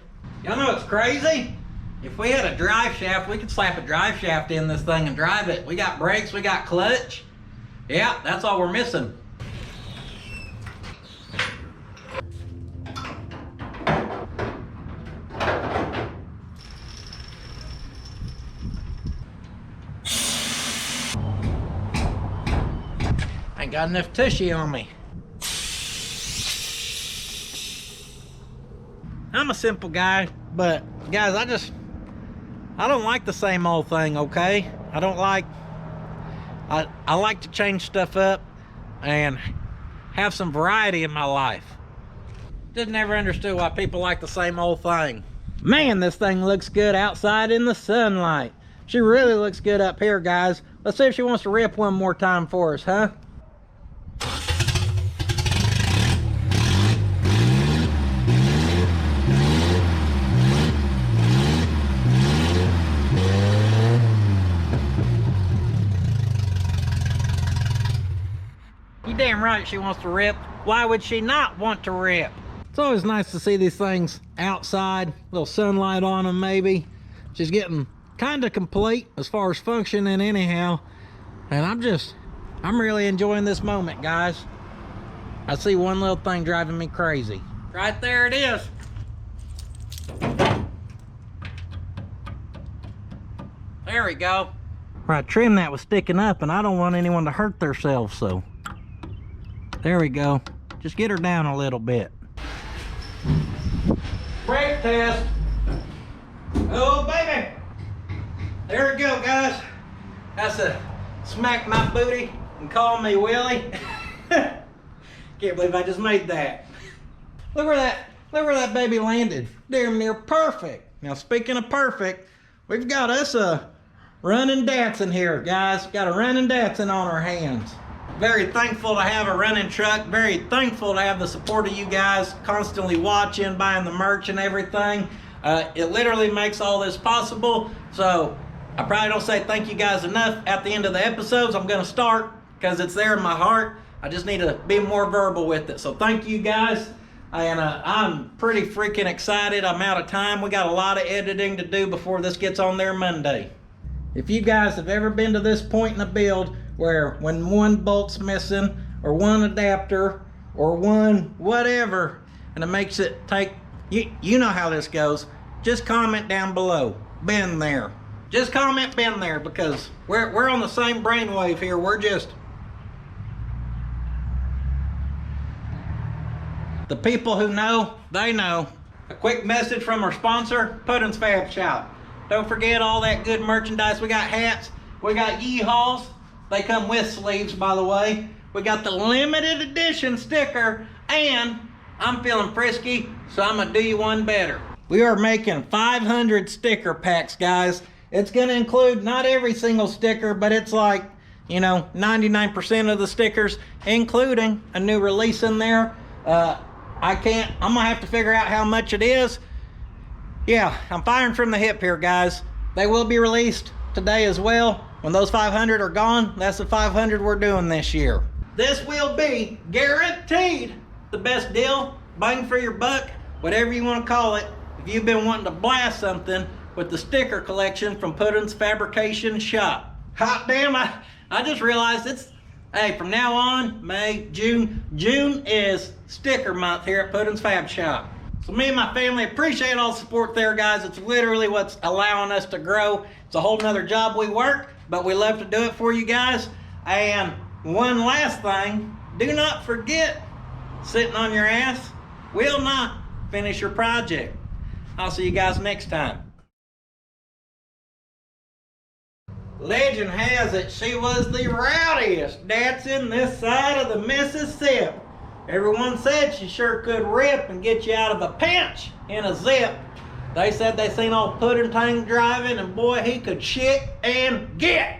Y'all know what's crazy? If we had a drive shaft, we could slap a drive shaft in this thing and drive it. We got brakes, we got clutch. Yeah, that's all we're missing. Ain't got enough tushy on me. I'm a simple guy, but guys, I don't like the same old thing, okay? I like to change stuff up and have some variety in my life. Just never understood why people like the same old thing. Man, this thing looks good outside in the sunlight. She really looks good up here, guys. Let's see if she wants to rip one more time for us, huh? Damn right she wants to rip. Why would she not want to rip? It's always nice to see these things outside, a little sunlight on them maybe. She's getting kind of complete as far as functioning anyhow, and I'm really enjoying this moment, guys. I see one little thing driving me crazy. Right there it is. There we go. where I trimmed that was sticking up, and I don't want anyone to hurt themselves, so. There we go. Just get her down a little bit. Brake test. Oh, baby. There we go, guys. That's a smack my booty and call me Willie. Can't believe I just made that. Look where that baby landed. Damn near perfect. Now, speaking of perfect, we've got us a running Datsun here, guys. Got a running Datsun on our hands. Very thankful to have a running truck. Very thankful to have the support of you guys constantly watching, buying the merch and everything. It literally makes all this possible. So I probably don't say thank you guys enough at the end of the episodes. I'm going to start because it's there in my heart. I just need to be more verbal with it. So thank you guys. And I'm pretty freaking excited. I'm out of time. We got a lot of editing to do before this gets on there Monday. If you guys have ever been to this point in the build where when one bolt's missing or one adapter or one whatever, and it makes it take, you know how this goes, just comment down below, been there. Just comment been there, because we're on the same brainwave here. We're just, the people who know, they know. A quick message from our sponsor, Puddin's Fab Shop. Don't forget all that good merchandise. We got hats, we got yalls. They come with sleeves, by the way. We got the limited edition sticker, and I'm feeling frisky, so I'm gonna do you one better. We are making 500 sticker packs, guys. It's gonna include not every single sticker, but it's like, you know, 99% of the stickers, including a new release in there. I'm gonna have to figure out how much it is. Yeah, I'm firing from the hip here, guys. They will be released today as well. When those 500 are gone, that's the 500 we're doing this year. This will be guaranteed the best deal, bang for your buck, whatever you want to call it. If you've been wanting to blast something with the sticker collection from Puddin's Fabrication Shop. Hot damn, I just realized it's, hey, from now on, May, June is sticker month here at Puddin's Fab Shop. So me and my family appreciate all the support there, guys. It's literally what's allowing us to grow. It's a whole nother job we work, but we love to do it for you guys. And one last thing, do not forget, sitting on your ass will not finish your project. I'll see you guys next time. Legend has it she was the rowdiest Datsun this side of the Mississippi. Everyone said she sure could rip and get you out of a pinch in a zip. They said they seen old Puddin tank driving, and boy, he could shit and get.